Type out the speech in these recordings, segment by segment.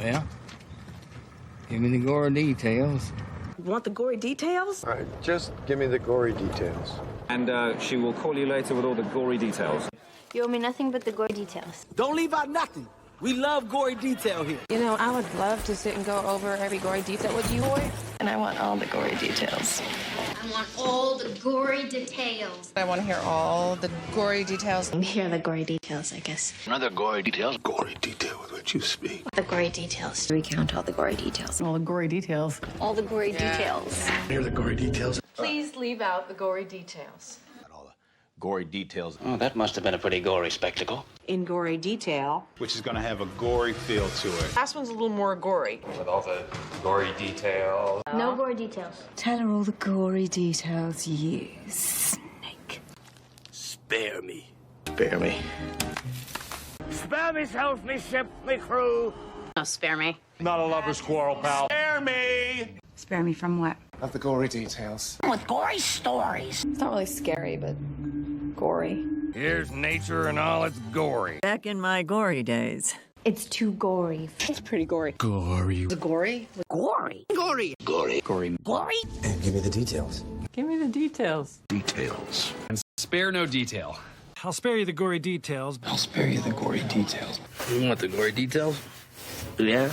Well, give me the gory details. Want the gory details? All right, just give me the gory details. And she will call you later with all the gory details. You owe me nothing but the gory details. Don't leave out nothing. We love gory detail here. You know, I would love to sit and go over every gory detail with you, boy. And I want all the gory details. I want all the gory details. I want to hear all the gory details. Here are the gory details, I guess. Another gory details. Gory detail with which you speak. The gory details. Recount all the gory details. All the gory details. All the gory details. Here are the gory details. Please leave out the gory details. All the gory details. Oh, that must have been a pretty gory spectacle. In gory detail. Which is going to have a gory feel to it. Last one's a little more gory. With all the gory detail. No gory details. Tell her all the gory details, you snake. Spare me. Spare me. Spare myself, me ship, me crew. No, spare me. Not a lover's quarrel, pal. Spare me! Spare me from what? Of the gory details. With gory stories. It's not really scary, but gory. Here's nature and all its gory. Back in my gory days. It's too gory. It's pretty gory. Gory. The gory? Gory. Gory. Gory. Gory. Gory. And give me the details. Give me the details. Details. And spare no detail. I'll spare you the gory details. I'll spare you the gory details. You want the gory details? Yeah?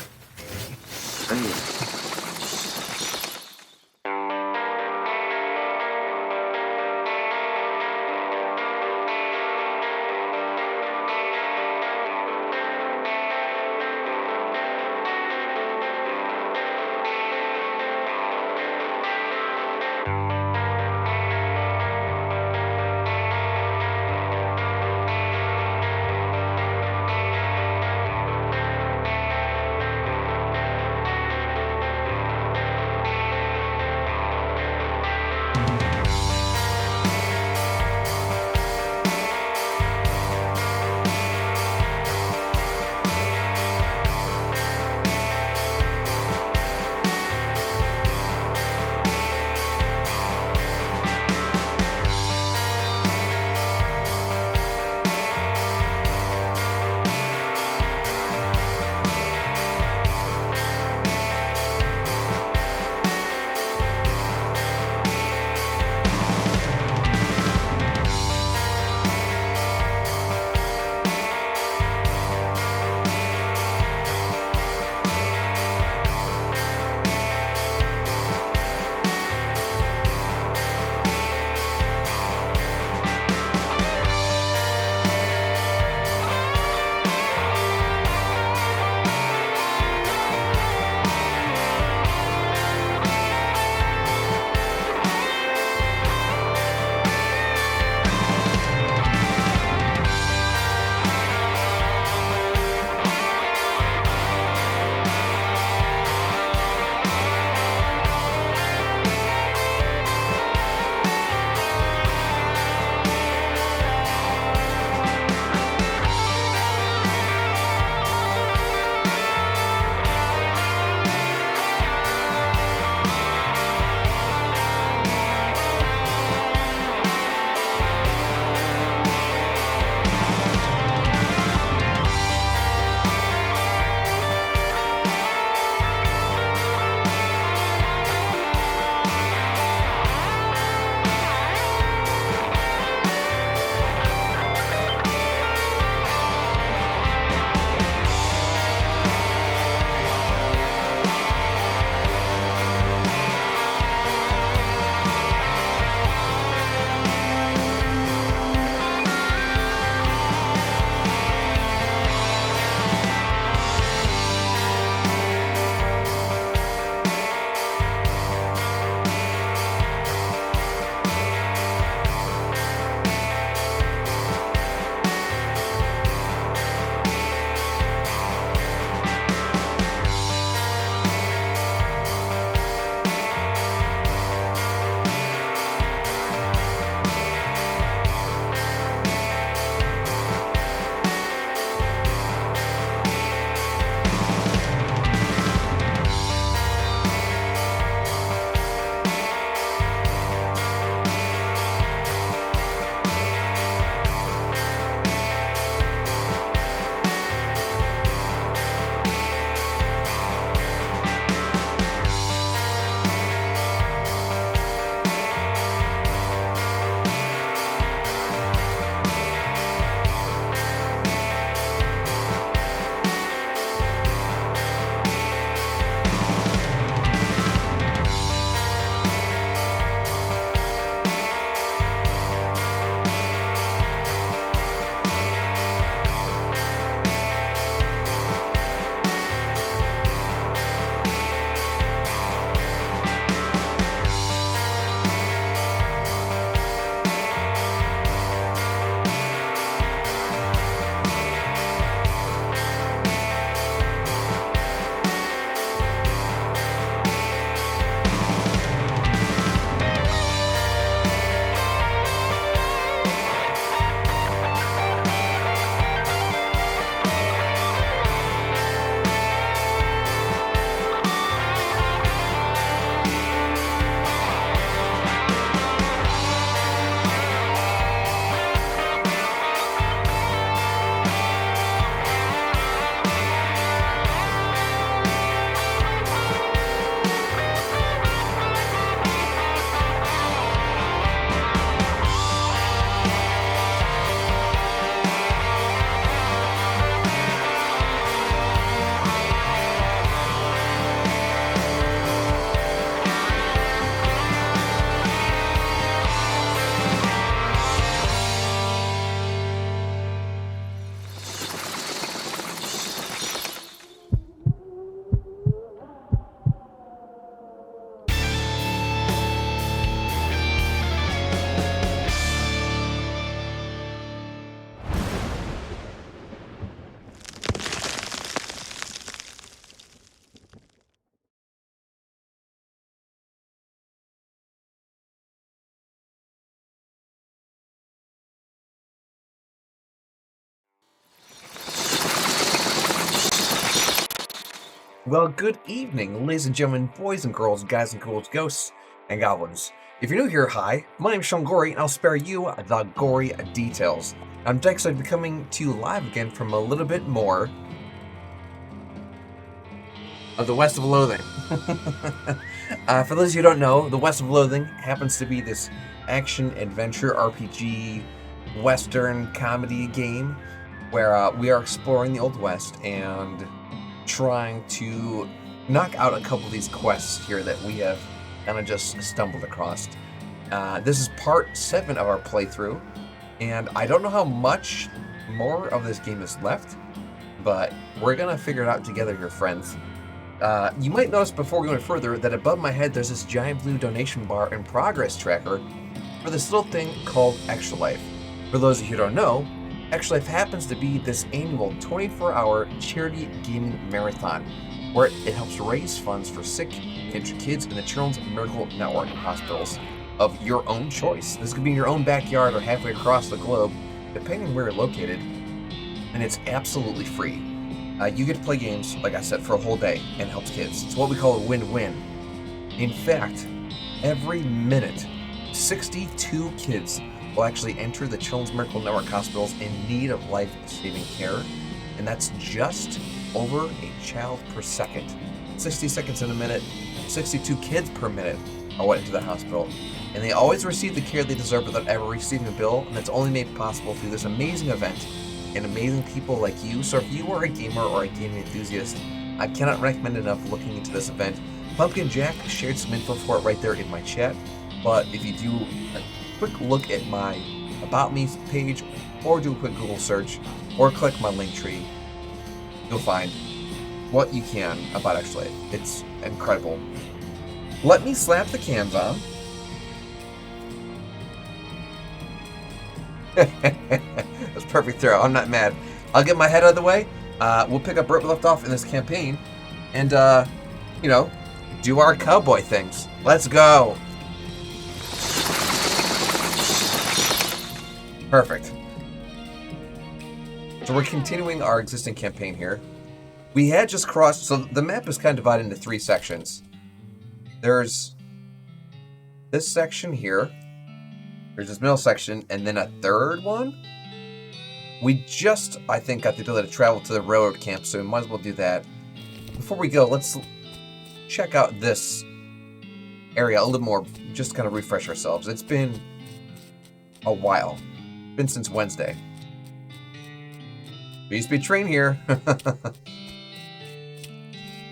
Well, good evening, ladies and gentlemen, boys and girls, guys and girls, ghosts and goblins. If you're new here, hi, my name is Sean Gory, and I'll spare you the gory details. I'm excited to be coming to you live again from a little bit more of the West of Loathing. For those of you who don't know, the West of Loathing happens to be this action-adventure RPG Western comedy game where we are exploring the Old West and trying to knock out a couple of these quests here that we have kind of just stumbled across. This is part 7 of our playthrough, and I don't know how much more of this game is left, but we're gonna figure it out together here, friends. You might notice before we go any further that above my head there's this giant blue donation bar and progress tracker for this little thing called Extra Life. For those of you who don't know, Extra Life happens to be this annual 24-hour charity gaming marathon where it helps raise funds for sick and injured kids in the Children's Miracle Network hospitals of your own choice. This could be in your own backyard or halfway across the globe, depending on where you're located, and it's absolutely free. You get to play games, like I said, for a whole day and helps kids. It's what we call a win-win. In fact, every minute, 62 kids will actually enter the Children's Miracle Network hospitals in need of life-saving care, and that's just over a child per second. 60 seconds in a minute, 62 kids per minute are what enter the hospital, and they always receive the care they deserve without ever receiving a bill, and that's only made possible through this amazing event and amazing people like you. So if you are a gamer or a gaming enthusiast, I cannot recommend enough looking into this event. Pumpkin Jack shared some info for it right there in my chat, but if you do a quick look at my About Me page, or do a quick Google search, or click my link tree, you'll find what you can about Extra Life. It's incredible. Let me slap the cans on. That's perfect throw. I'm not mad. I'll get my head out of the way. We'll pick up where we left off in this campaign and, you know, do our cowboy things. Let's go. Perfect. So we're continuing our existing campaign here. We had just crossed, so the map is kind of divided into 3 sections. There's this section here. There's this middle section, and then a third one. We just, I think, got the ability to travel to the railroad camp, so we might as well do that. Before we go, let's check out this area a little more, just to kind of refresh ourselves. It's been a while. It's been since Wednesday. There used to be a train here.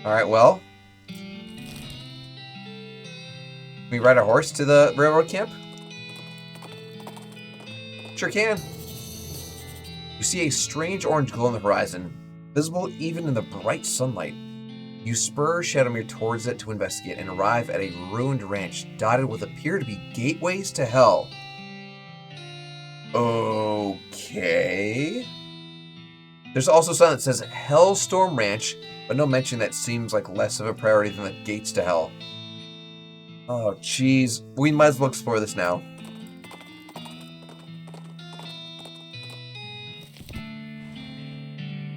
Alright, well. Can we ride a horse to the railroad camp? Sure can. You see a strange orange glow on the horizon, visible even in the bright sunlight. You spur Shadowmere towards it to investigate and arrive at a ruined ranch dotted with appear to be gateways to hell. Okay. There's also something that says Hellstorm Ranch, but no mention that seems like less of a priority than the gates to hell. Oh, jeez. We might as well explore this now.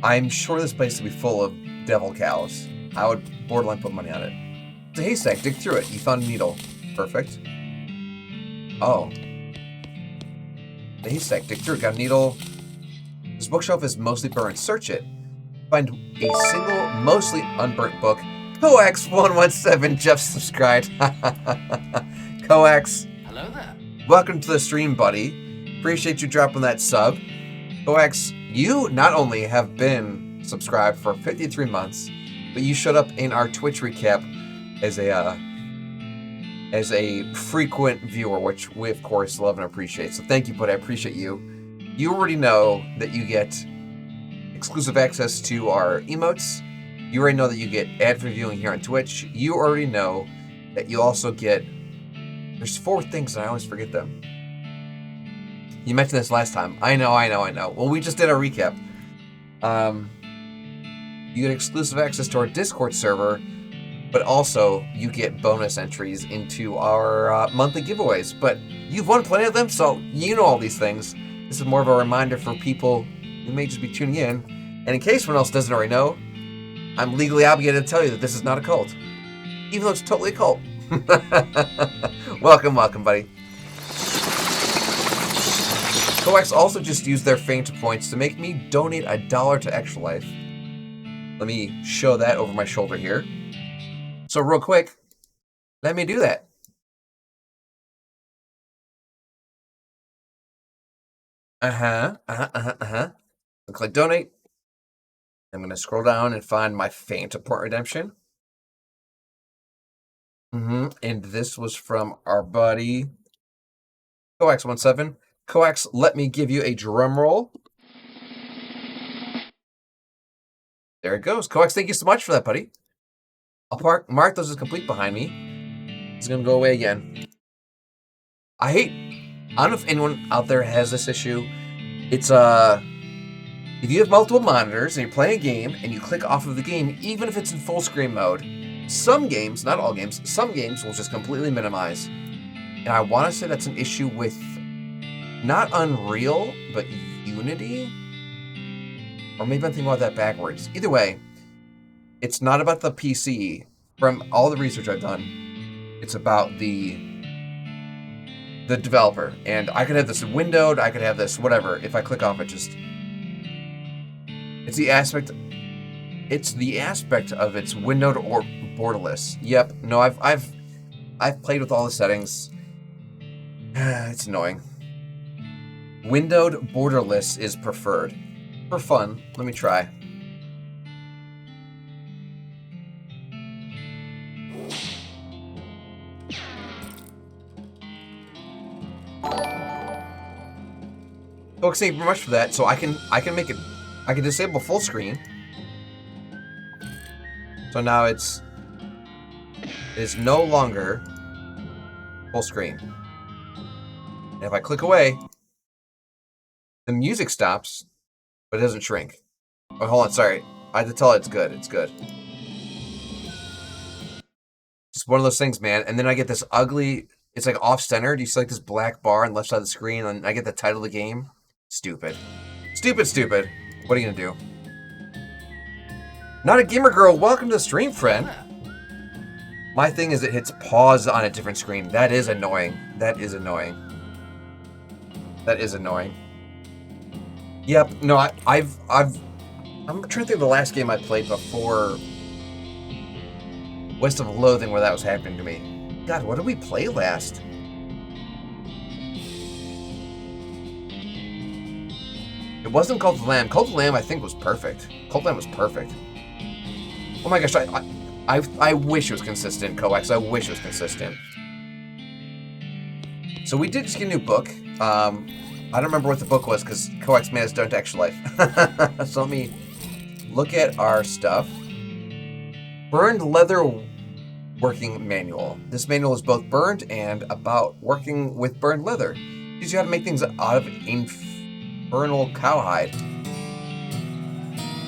I'm sure this place will be full of devil cows. I would borderline put money on it. It's a haystack. Dig through it. You found a needle. Perfect. Oh. The haystack. Dig through it. Got a needle. This bookshelf is mostly burned. Search it. Find a single, mostly unburnt book. Coax117 just subscribed. Coax. Hello there. Welcome to the stream, buddy. Appreciate you dropping that sub. Coax, you not only have been subscribed for 53 months, but you showed up in our Twitch recap as a frequent viewer, which we of course love and appreciate. So thank you, buddy. I appreciate you. You already know that you get exclusive access to our emotes. You already know that you get ad-free viewing here on Twitch. You already know that you also get... There's 4 things and I always forget them. You mentioned this last time. I know. Well, we just did a recap. You get exclusive access to our Discord server, but also you get bonus entries into our monthly giveaways. But you've won plenty of them, so you know all these things. This is more of a reminder for people who may just be tuning in. And in case someone else doesn't already know, I'm legally obligated to tell you that this is not a cult. Even though it's totally a cult. Welcome, buddy. Coax also just used their Faint points to make me donate $1 to Extra Life. Let me show that over my shoulder here. So real quick, let me do that. Click donate. I'm going to scroll down and find my Faint Point redemption. And this was from our buddy Coax17. Coax, let me give you a drum roll. There it goes. Coax, thank you so much for that, buddy. I'll mark those as complete behind me. It's going to go away again. I don't know if anyone out there has this issue. It's, if you have multiple monitors and you're playing a game and you click off of the game, even if it's in full screen mode, some games, not all games, some games will just completely minimize. And I want to say that's an issue with not Unreal, but Unity? Or maybe I'm thinking about that backwards. Either way, it's not about the PC. From all the research I've done, it's about the developer. And I could have this windowed, I could have this whatever. If I click off it, it's the aspect of it's windowed or borderless. Yep. No, I've played with all the settings. It's annoying. Windowed borderless is preferred. For fun, let me try. Folks, thank you very much for that. So I can make it. I can disable full screen. So now it is no longer full screen. And if I click away, the music stops, but it doesn't shrink. Oh, hold on, sorry. I had to tell it it's good. It's good. Just one of those things, man. And then I get this ugly, it's like off-centered. You see like this black bar on the left side of the screen, and I get the title of the game. Stupid. Stupid. What are you gonna do? Not a gamer girl, welcome to the stream, friend. My thing is it hits pause on a different screen. That is annoying. Yep, no, I'm trying to think of the last game I played before West of Loathing where that was happening to me. God, what did we play last? It wasn't Cult of the Lamb. Cult of the Lamb, I think, was perfect. Cult of the Lamb was perfect. Oh my gosh, I wish it was consistent, Coax. I wish it was consistent. So we did just get a new book. I don't remember what the book was because Coax made us done to Extra Life. So let me look at our stuff. Burned Leather Working Manual. This manual is both burned and about working with burned leather. Teaches you how to make things out of infernal cowhide.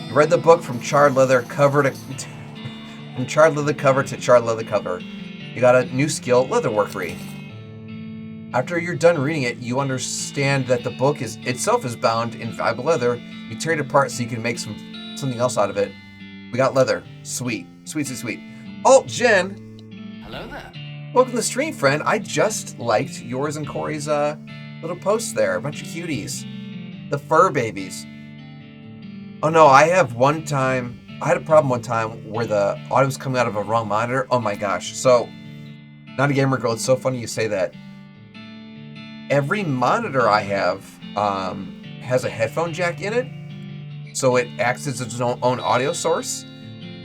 You read the book from charred leather cover to charred leather cover. You got a new skill, leatherworkery. After you're done reading it, you understand that the book itself is bound in valuable leather. You tear it apart so you can make something else out of it. We got leather. Sweet. Alt Jen. Hello there. Welcome to the stream, friend. I just liked yours and Corey's little posts there. A bunch of cuties. The fur babies. Oh no, I had a problem one time where the audio was coming out of a wrong monitor. Oh my gosh. So, not a gamer girl, it's so funny you say that. Every monitor I have has a headphone jack in it, so it acts as its own audio source.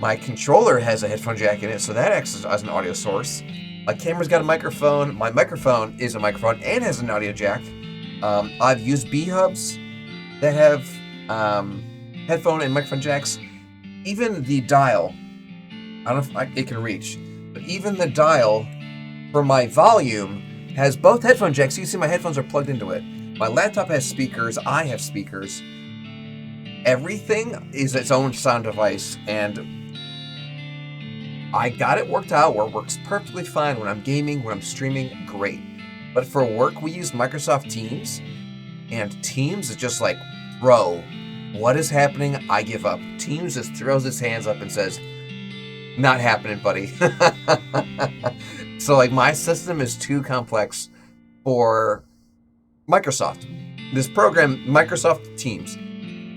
My controller has a headphone jack in it, so that acts as an audio source. My camera's got a microphone. My microphone is a microphone and has an audio jack. I've used B-hubs that have headphone and microphone jacks. Even the dial, I don't know if it can reach, but even the dial for my volume has both headphone jacks. You see my headphones are plugged into it. My laptop has speakers. I have speakers. Everything is its own sound device, and I got it worked out where it works perfectly fine when I'm gaming, when I'm streaming, great. But for work, we use Microsoft Teams, and Teams is just like, bro, What is happening? I give up. Teams just throws his hands up and says, not happening, buddy. So, like, my system is too complex for Microsoft. This program, Microsoft Teams,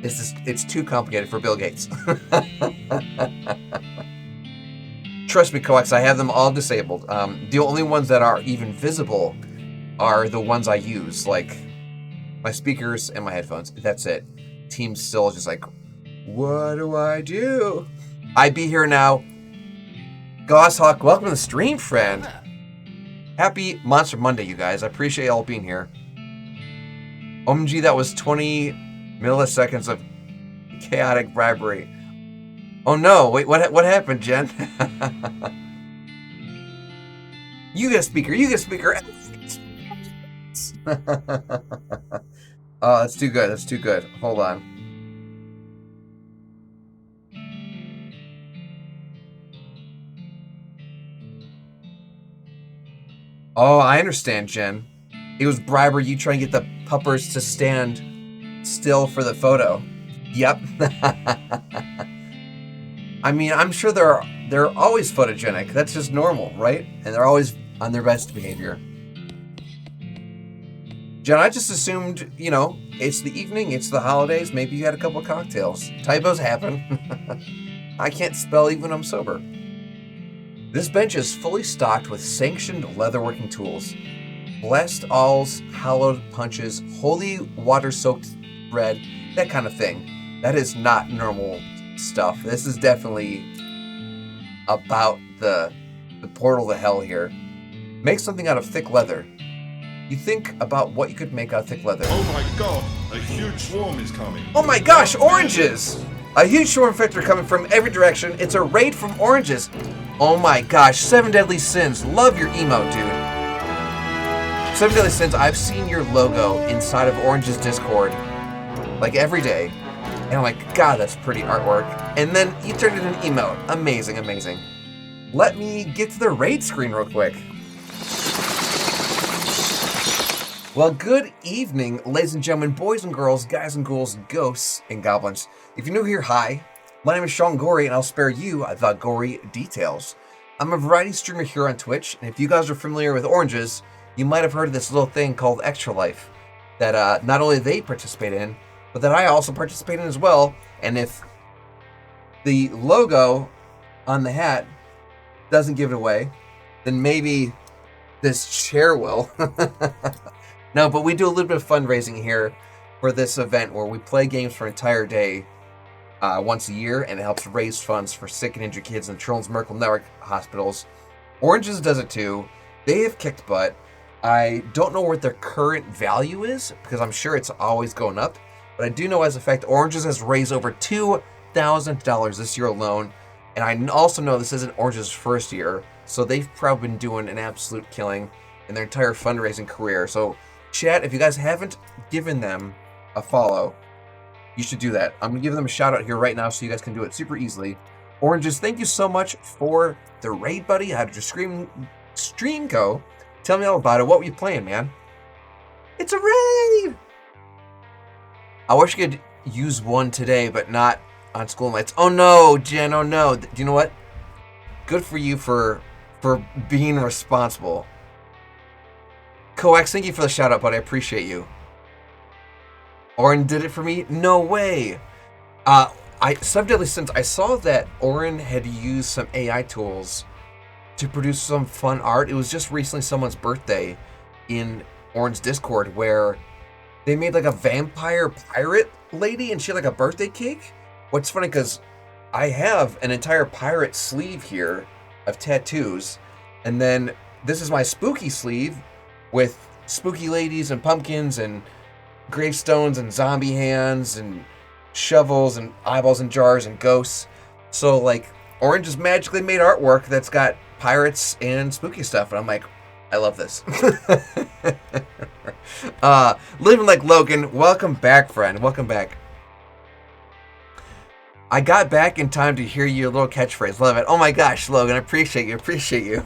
it's too complicated for Bill Gates. Trust me, Coax, I have them all disabled. The only ones that are even visible are the ones I use, like my speakers and my headphones. That's it. Teams still just like, what do I do? I be here now. Gosshawk, welcome to the stream, friend. Happy Monster Monday, you guys. I appreciate y'all being here. OMG, that was 20 milliseconds of chaotic bribery. Oh no, wait, what happened, Jen? You get a speaker, you get a speaker. Oh, that's too good, that's too good. Hold on. Oh, I understand, Jen. It was bribery, you trying to get the puppers to stand still for the photo. Yep. I mean, I'm sure they're always photogenic. That's just normal, right? And they're always on their best behavior. Jen, I just assumed, you know, it's the evening, it's the holidays, maybe you had a couple of cocktails. Typos happen. I can't spell even when I'm sober. This bench is fully stocked with sanctioned leatherworking tools. Blessed awls, hallowed punches, holy water-soaked bread, that kind of thing. That is not normal stuff. This is definitely about the portal to hell here. Make something out of thick leather. You think about what you could make out of thick leather. Oh my god, a huge swarm is coming. Oh my gosh, oranges! A huge swarm vector coming from every direction. It's a raid from oranges. Oh my gosh, 7 Deadly Sins. Love your emote, dude. 7 Deadly Sins, I've seen your logo inside of Orange's Discord, like every day. And I'm like, God, that's pretty artwork. And then you turned it into an emote. Amazing, amazing. Let me get to the raid screen real quick. Well, good evening, ladies and gentlemen, boys and girls, guys and ghouls, ghosts and goblins. If you're new here, hi. My name is Sean Gory, and I'll spare you the gory details. I'm a variety streamer here on Twitch, and if you guys are familiar with oranges, you might have heard of this little thing called Extra Life that not only they participate in, but that I also participate in as well. And if the logo on the hat doesn't give it away, then maybe this chair will. No, but we do a little bit of fundraising here for this event where we play games for an entire day once a year, and it helps raise funds for sick and injured kids in Children's Miracle Network hospitals. Oranges does it too. They have kicked butt. I don't know what their current value is, because I'm sure it's always going up. But I do know as a fact, Oranges has raised over $2,000 this year alone. And I also know this isn't Orange's first year, so they've probably been doing an absolute killing in their entire fundraising career. So, chat, if you guys haven't given them a follow, you should do that. I'm going to give them a shout out here right now so you guys can do it super easily. Oranges, thank you so much for the raid, buddy. How did your stream go? Tell me all about it. What were you playing, man? It's a raid! I wish you could use one today, but not on school nights. Oh no, Jen, oh no. Do you know what? Good for you for being responsible. Coax, thank you for the shout out, buddy. I appreciate you. Orin did it for me? No way. Sub Deadly Sins, I saw that Orin had used some AI tools to produce some fun art. It was just recently someone's birthday in Orin's Discord where they made like a vampire pirate lady and she had like a birthday cake. What's funny, because I have an entire pirate sleeve here of tattoos, and then this is my spooky sleeve with spooky ladies and pumpkins and gravestones and zombie hands and shovels and eyeballs in jars and ghosts. So like Orange just magically made artwork that's got pirates and spooky stuff, and I'm like, I love this. Living Like Logan, welcome back, friend. Welcome back. I got back in time to hear your little catchphrase. Love it. Oh my gosh, Logan, I appreciate you. Appreciate you.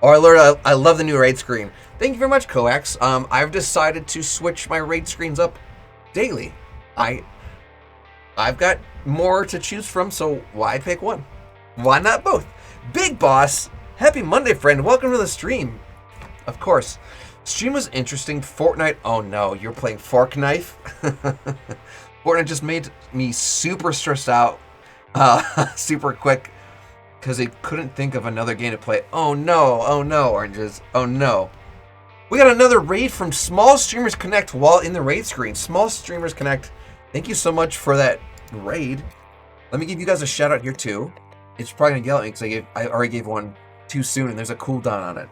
Oh, Lord, I love the new raid screen. Thank you very much, Coax. I've decided to switch my raid screens up daily. I've got more to choose from, so why pick one? Why not both? Big Boss, happy Monday, friend. Welcome to the stream. Of course. Stream was interesting. Fortnite, oh no, you're playing Fork Knife? Fortnite just made me super stressed out super quick because they couldn't think of another game to play. Oh no, Oranges, oh no. We got another raid from Small Streamers Connect while in the raid screen. Small Streamers Connect, thank you so much for that raid. Let me give you guys a shout out here too. It's probably gonna yell at me because I already gave one too soon and there's a cooldown on it.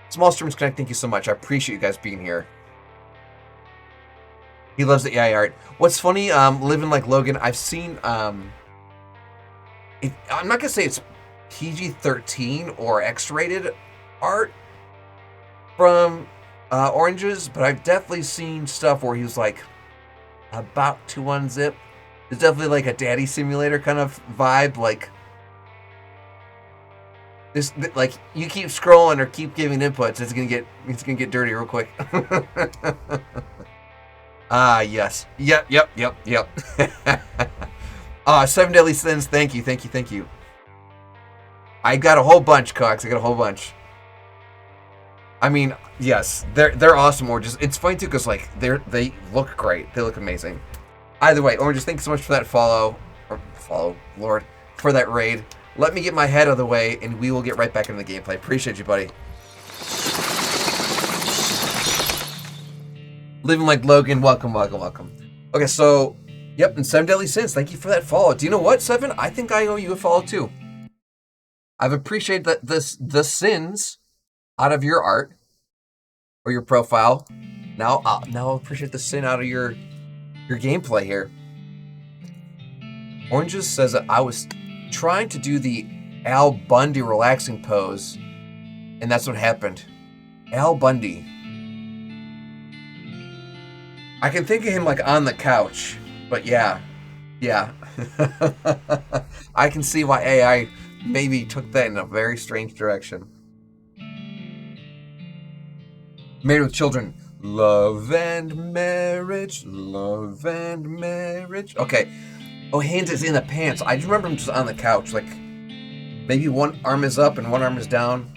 Small Streamers Connect, thank you so much. I appreciate you guys being here. He loves the AI art. What's funny, living like Logan, I've seen, I'm not gonna say it's PG-13 or X-rated art from Oranges, but I've definitely seen stuff where he was like about to unzip. It's definitely like a daddy simulator kind of vibe, like this, like you keep scrolling or keep giving inputs, it's gonna get dirty real quick. Ah, yes. Yep. 7 Deadly Sins, thank you. I got a whole bunch, Cox. I got a whole bunch. I mean, yes, they're awesome Oranges. It's funny too, because like they look great. They look amazing. Either way, Oranges, thanks so much for that follow, Lord, for that raid. Let me get my head out of the way, and we will get right back into the gameplay. Appreciate you, buddy. Living like Logan, welcome. Okay, so, yep, and 7 Deadly Sins, thank you for that follow. Do you know what, 7? I think I owe you a follow too. I've appreciated the sins out of your art or your profile. Now I'll appreciate the sin out of your gameplay here. Oranges says that I was trying to do the Al Bundy relaxing pose, and that's what happened. Al Bundy. I can think of him like on the couch, but yeah. I can see why AI maybe took that in a very strange direction. Married with Children. Love and marriage. Okay. Oh, hands is in the pants. I just remember him just on the couch. Like, maybe one arm is up and one arm is down.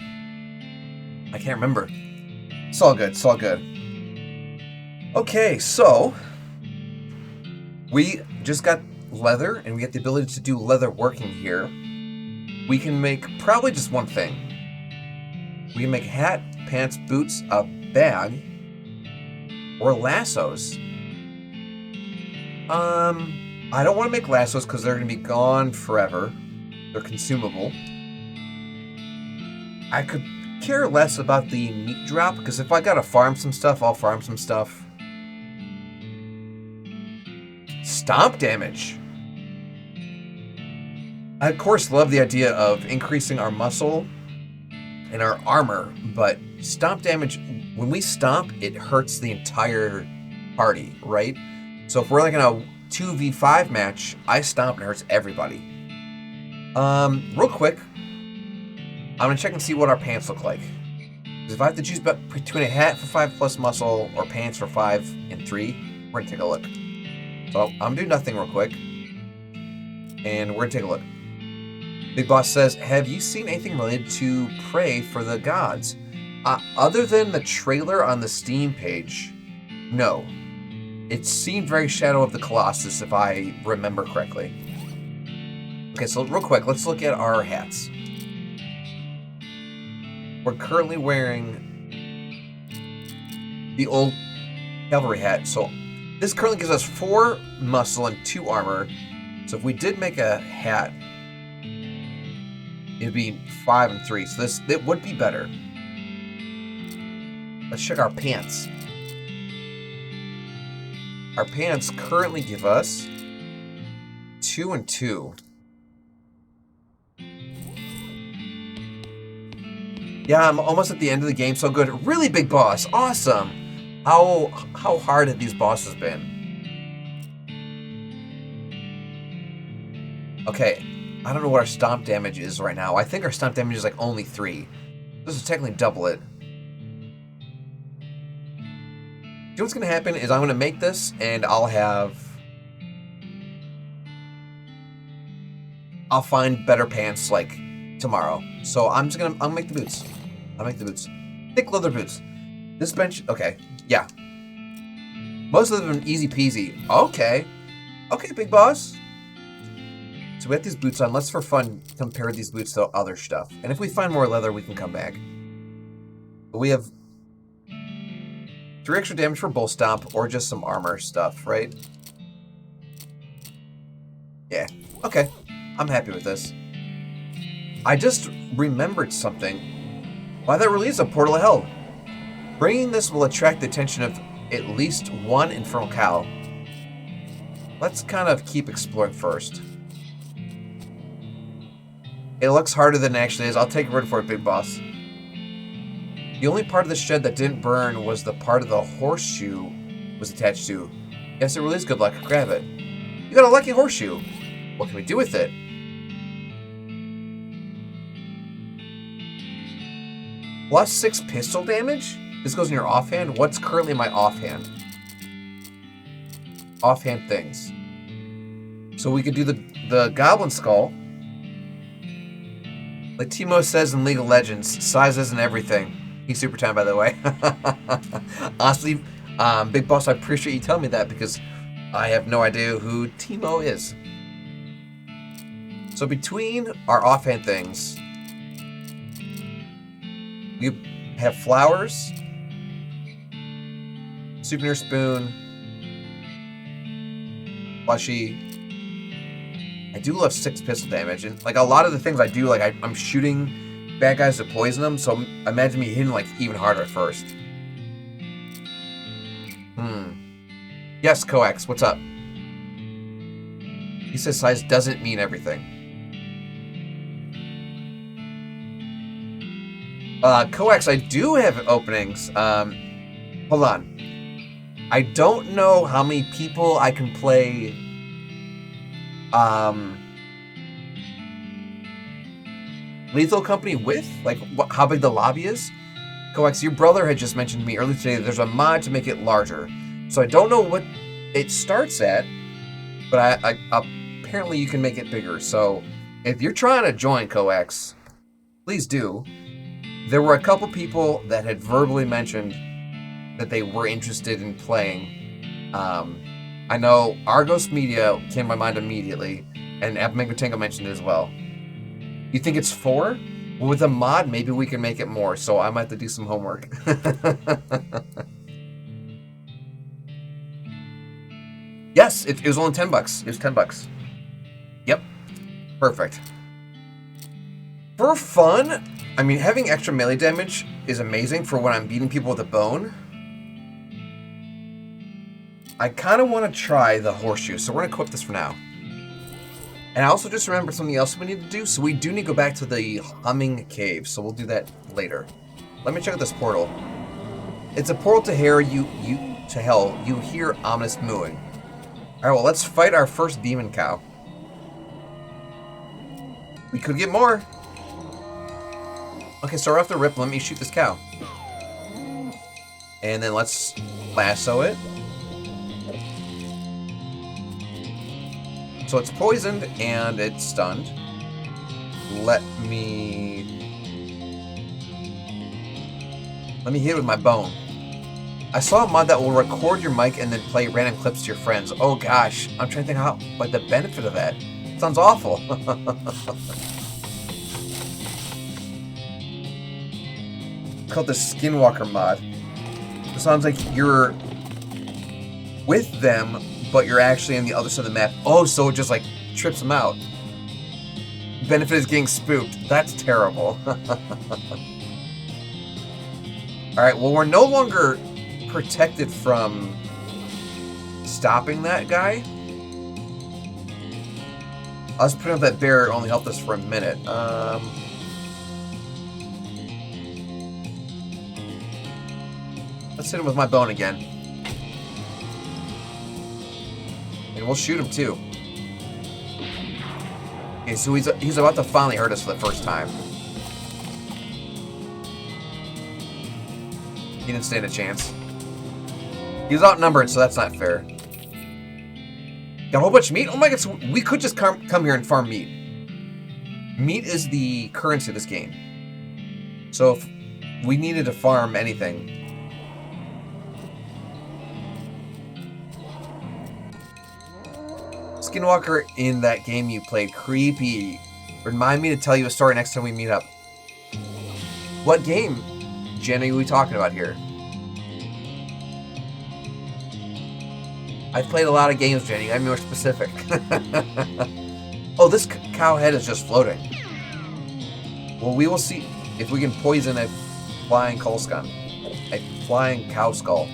I can't remember. It's all good. Okay, so we just got leather, and we get the ability to do leather working here. We can make probably just one thing. We can make hat, pants, boots, a bag, or lassos. I don't want to make lassos because they're going to be gone forever. They're consumable. I could care less about the meat drop because if I gotta farm some stuff, I'll farm some stuff. Stomp damage. I, of course, love the idea of increasing our muscle and our armor, but stomp damage, when we stomp, it hurts the entire party, right? So if we're like in a 2v5 match, I stomp and it hurts everybody. Real quick, I'm gonna check and see what our pants look like. Because if I have to choose between a hat for 5 plus muscle or pants for 5 and 3, we're gonna take a look. So I'm gonna do nothing real quick. And we're gonna take a look. Big Boss says, have you seen anything related to Pray for the Gods? Other than the trailer on the Steam page, no. It seemed very Shadow of the Colossus, if I remember correctly. Okay, so real quick, let's look at our hats. We're currently wearing the old cavalry hat, so this currently gives us 4 muscle and 2 armor. So if we did make a hat, it'd be 5 and 3, so it would be better. Let's check our pants. Our pants currently give us 2 and 2. Yeah, I'm almost at the end of the game, so good. Really, Big Boss, awesome. How hard have these bosses been? Okay, I don't know what our stomp damage is right now. I think our stomp damage is like only 3. This is technically double it. know what's gonna happen is I'm gonna make this and I'll find better pants like tomorrow. So I'll make the boots. I'll make the boots. Thick leather boots. This bench, okay, yeah. Most of them are easy peasy. Okay. Okay, big boss. So we have these boots on. Let's, for fun, compare these boots to other stuff. And if we find more leather, we can come back. But we have 3 extra damage for Bull Stomp or just some armor stuff, right? Yeah. Okay. I'm happy with this. I just remembered something. Why that release a Portal of Hell? Bringing this will attract the attention of at least one Infernal Cow. Let's kind of keep exploring first. It looks harder than it actually is. I'll take your word for it, big boss. The only part of the shed that didn't burn was the part of the horseshoe was attached to. Yes, it really is good luck. Grab it. You got a lucky horseshoe. What can we do with it? Plus 6 pistol damage? This goes in your offhand? What's currently my offhand? Offhand things. So we could do the Goblin Skull. Like Timo says in League of Legends, size isn't everything. He's super time, by the way. Honestly, Big Boss, I appreciate you telling me that because I have no idea who Timo is. So between our offhand things, we have flowers, souvenir spoon, plushie. I do love 6 pistol damage, and like a lot of the things I do, like I'm shooting bad guys to poison them, so imagine me hitting like even harder at first. Yes, Coax, what's up? He says size doesn't mean everything. Coax, I do have openings. Hold on. I don't know how many people I can play Lethal Company with? Like, how big the lobby is? Coax, your brother had just mentioned to me earlier today that there's a mod to make it larger. So I don't know what it starts at, but I apparently you can make it bigger. So if you're trying to join Coax, please do. There were a couple people that had verbally mentioned that they were interested in playing. I know Argos Media came to my mind immediately, and Abmango Tango mentioned it as well. You think it's 4? Well, with a mod, maybe we can make it more, so I might have to do some homework. Yes, it was only $10. It was $10. Yep. Perfect. For fun, I mean, having extra melee damage is amazing for when I'm beating people with a bone. I kind of want to try the horseshoe, so we're going to equip this for now. And I also just remembered something else we need to do, so we do need to go back to the Humming Cave, so we'll do that later. Let me check out this portal. It's a portal to hell. You hear ominous mooing. Alright, well, let's fight our first demon cow. We could get more. Okay, so right off the rip, let me shoot this cow. And then let's lasso it. So it's poisoned and it's stunned. Let me hit it with my bone. I saw a mod that will record your mic and then play random clips to your friends. Oh gosh, I'm trying to think how, like, the benefit of that. Sounds awful. Called the Skinwalker mod. It sounds like you're with them, but you're actually on the other side of the map. Oh, so it just like trips them out. Benefit is getting spooked. That's terrible. Alright, well, we're no longer protected from stopping that guy. Us putting up that barrier only helped us for a minute. Let's hit him with my bone again. And we'll shoot him too. Okay, so he's about to finally hurt us for the first time. He didn't stand a chance. He's outnumbered, so that's not fair. Got a whole bunch of meat? Oh my god, so we could just come here and farm meat. Meat is the currency of this game. So if we needed to farm anything... Skinwalker in that game you played, creepy. Remind me to tell you a story next time we meet up. What game, Jenny, are we talking about here? I've played a lot of games, Jenny. I'm more specific. Oh, this cow head is just floating. Well, we will see if we can poison a flying cow skull. A flying cow skull.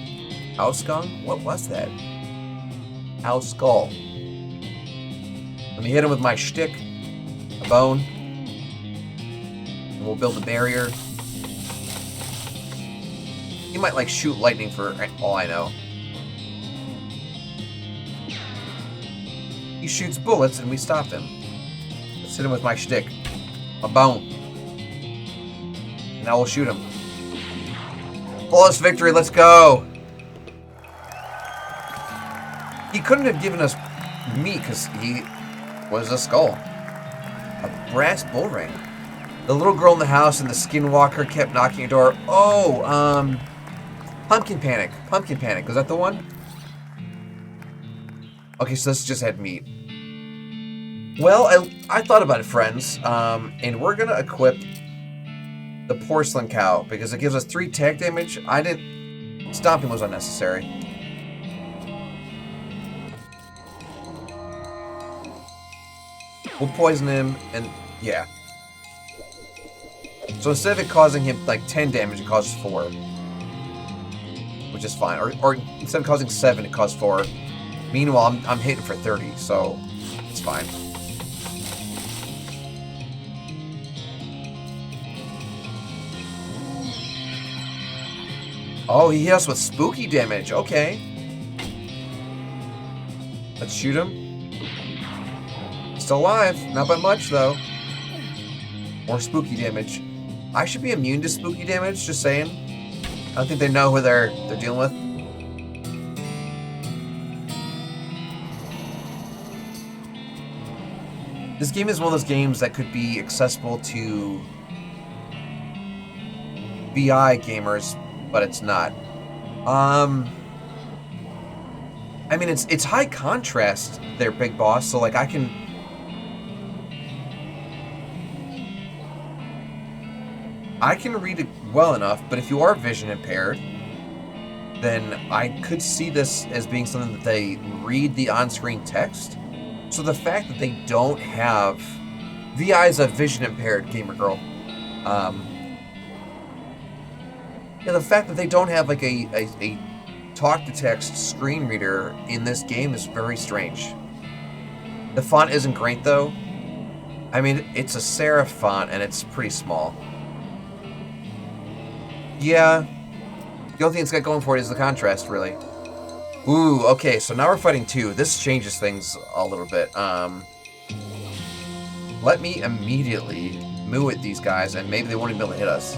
Cow skull? What was that? Cow skull. Let me hit him with my shtick. A bone. And we'll build a barrier. He might like shoot lightning for all I know. He shoots bullets and we stopped him. Let's hit him with my shtick. A bone. Now we'll shoot him. Flawless victory, let's go! He couldn't have given us meat because he was a skull. A brass bull ring. The little girl in the house and the skinwalker kept knocking your door. Oh, Pumpkin Panic. Pumpkin Panic, was that the one? Okay, so this just had meat. Well, I thought about it, friends, and we're gonna equip the porcelain cow because it gives us 3 attack damage. Stomping was unnecessary. We'll poison him, and yeah. So instead of it causing him like 10 damage, it causes 4, which is fine. Or instead of causing 7, it causes 4. Meanwhile, I'm hitting for 30, so it's fine. Oh, he hit us with spooky damage. Okay. Let's shoot him. Still alive. Not by much, though. More spooky damage. I should be immune to spooky damage, just saying. I don't think they know who they're dealing with. This game is one of those games that could be accessible to VI gamers, but it's not. I mean, it's high contrast there, Big Boss, so like I can read it well enough, but if you are vision impaired, then I could see this as being something that they read the on-screen text. So the fact that they don't have... VI is a vision impaired gamer girl. Yeah, the fact that they don't have like a talk-to-text screen reader in this game is very strange. The font isn't great though. I mean, it's a serif font and it's pretty small. Yeah, the only thing it's got going for it is the contrast, really. Ooh, okay, so now we're fighting 2. This changes things a little bit. Let me immediately moo at these guys, and maybe they won't even be able to hit us.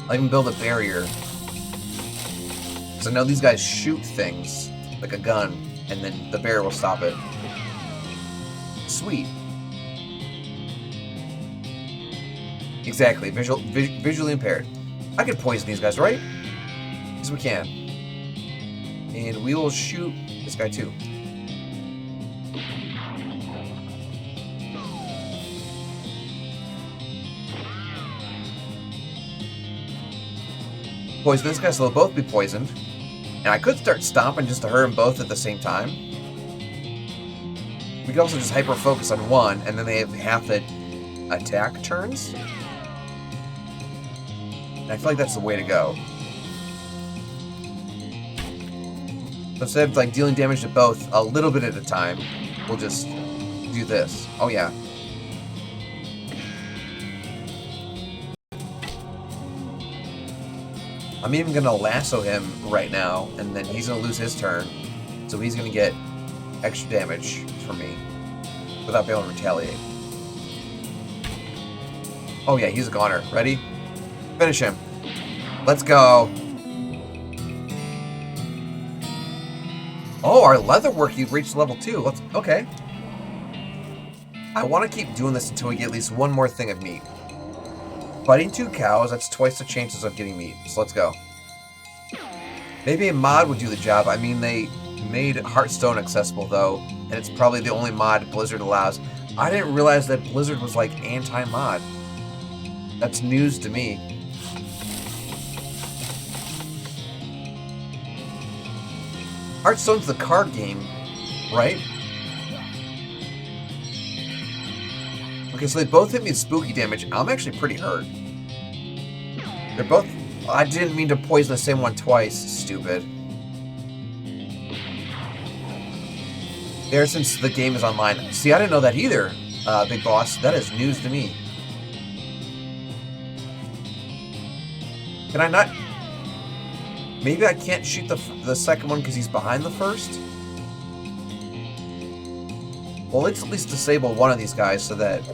I'll even build a barrier. So now these guys shoot things, like a gun, and then the barrier will stop it. Sweet. Exactly, visually impaired. I could poison these guys, right? Yes, we can. And we will shoot this guy too. Poison this guy, so they'll both be poisoned. And I could start stomping just to hurt them both at the same time. We could also just hyper-focus on one, and then they have half the attack turns. And I feel like that's the way to go. So instead of like dealing damage to both a little bit at a time, we'll just do this. Oh yeah. I'm even gonna lasso him right now, and then he's gonna lose his turn. So he's gonna get extra damage from me without being able to retaliate. Oh yeah, he's a goner. Ready? Finish him. Let's go. Oh, our leatherwork, you've reached level 2. Let's, okay. I want to keep doing this until we get at least one more thing of meat. Fighting 2 cows, that's twice the chances of getting meat. So let's go. Maybe a mod would do the job. I mean, they made Hearthstone accessible, though, and it's probably the only mod Blizzard allows. I didn't realize that Blizzard was, like, anti-mod. That's news to me. Hearthstone's the card game, right? Okay, so they both hit me with spooky damage. I'm actually pretty hurt. They're both... I didn't mean to poison the same one twice. Stupid. Ever since the game is online. See, I didn't know that either, Big Boss. That is news to me. Can I not... Maybe I can't shoot the second one because he's behind the first? Well, let's at least disable one of these guys so that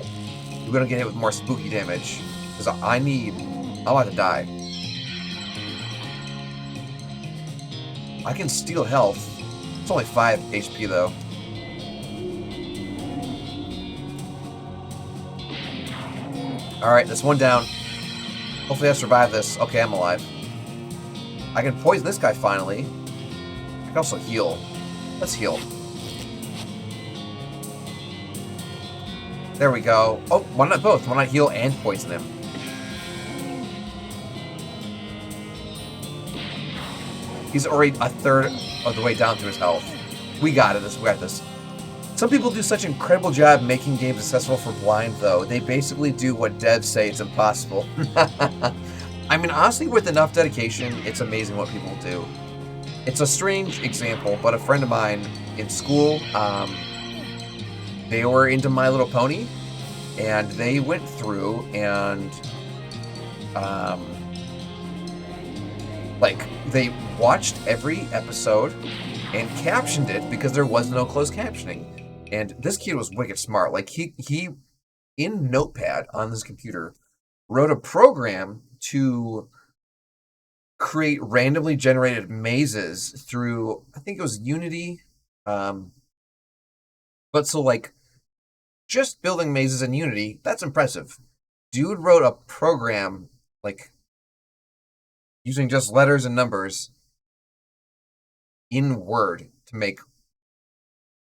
we're going to get hit with more spooky damage. Because I'm about to die. I can steal health. It's only 5 HP though. Alright, that's one down. Hopefully I survive this. Okay, I'm alive. I can poison this guy finally. I can also heal. Let's heal. There we go. Oh, why not both? Why not heal and poison him? He's already a third of the way down through his health. We got it. We got this. Some people do such an incredible job making games accessible for blind, though. They basically do what devs say it's impossible. I mean, honestly, with enough dedication, it's amazing what people do. It's a strange example, but a friend of mine in school, they were into My Little Pony, and they went through and, like, they watched every episode and captioned it because there was no closed captioning. And this kid was wicked smart. Like, he in Notepad on his computer, wrote a program to create randomly generated mazes through, I think it was Unity. But so, like, just building mazes in Unity, that's impressive. Dude wrote a program, like, using just letters and numbers in Word to make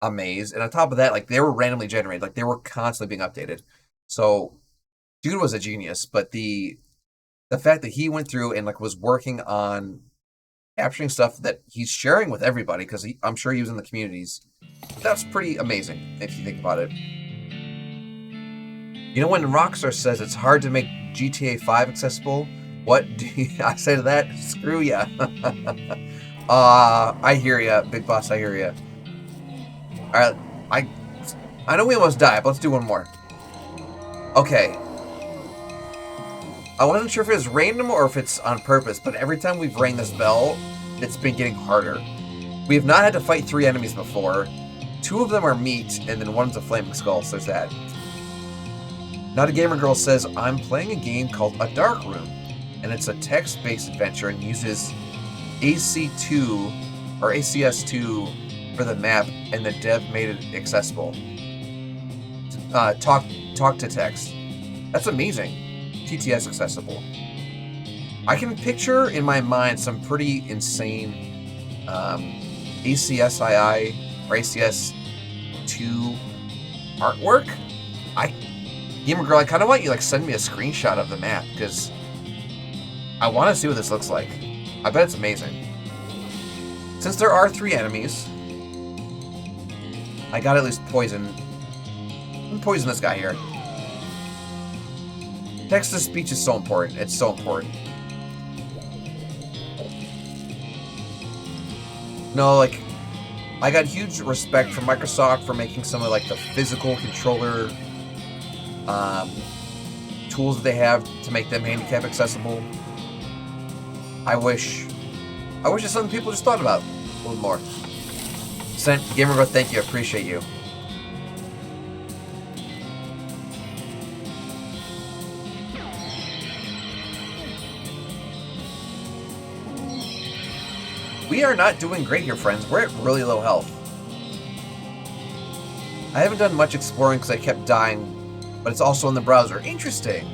a maze. And on top of that, like, they were randomly generated. Like, they were constantly being updated. So, dude was a genius. But the fact that he went through and, like, was working on capturing stuff that he's sharing with everybody, because I'm sure he was in the communities, that's pretty amazing if you think about it. You know, when Rockstar says it's hard to make GTA 5 accessible, what do I say to that? Screw ya. I hear ya, Big Boss, I hear ya. Alright, I know we almost died, but let's do one more. Okay. I wasn't sure if it was random or if it's on purpose, but every time we've rang this bell, it's been getting harder. We have not had to fight 3 enemies before. 2 of them are meat, and then one's a flaming skull, so there's that. Not a Gamer Girl says, I'm playing a game called A Dark Room, and it's a text-based adventure and uses AC2 or ACS2 for the map, and the dev made it accessible. Talk to text. That's amazing. TTS accessible. I can picture in my mind some pretty insane ACSII or ACS2 artwork. Gamer Girl, I kind of want you to, like, send me a screenshot of the map, because I want to see what this looks like. I bet it's amazing. Since there are 3 enemies, I gotta at least poison. I'm gonna poison this guy here. Text-to-speech is so important. It's so important. No, like, I got huge respect for Microsoft for making some of, like, the physical controller tools that they have to make them handicap accessible. I wish it's something people just thought about a little more. Gamer Girl, thank you. I appreciate you. We are not doing great here, friends. We're at really low health. I haven't done much exploring because I kept dying, but it's also in the browser. Interesting.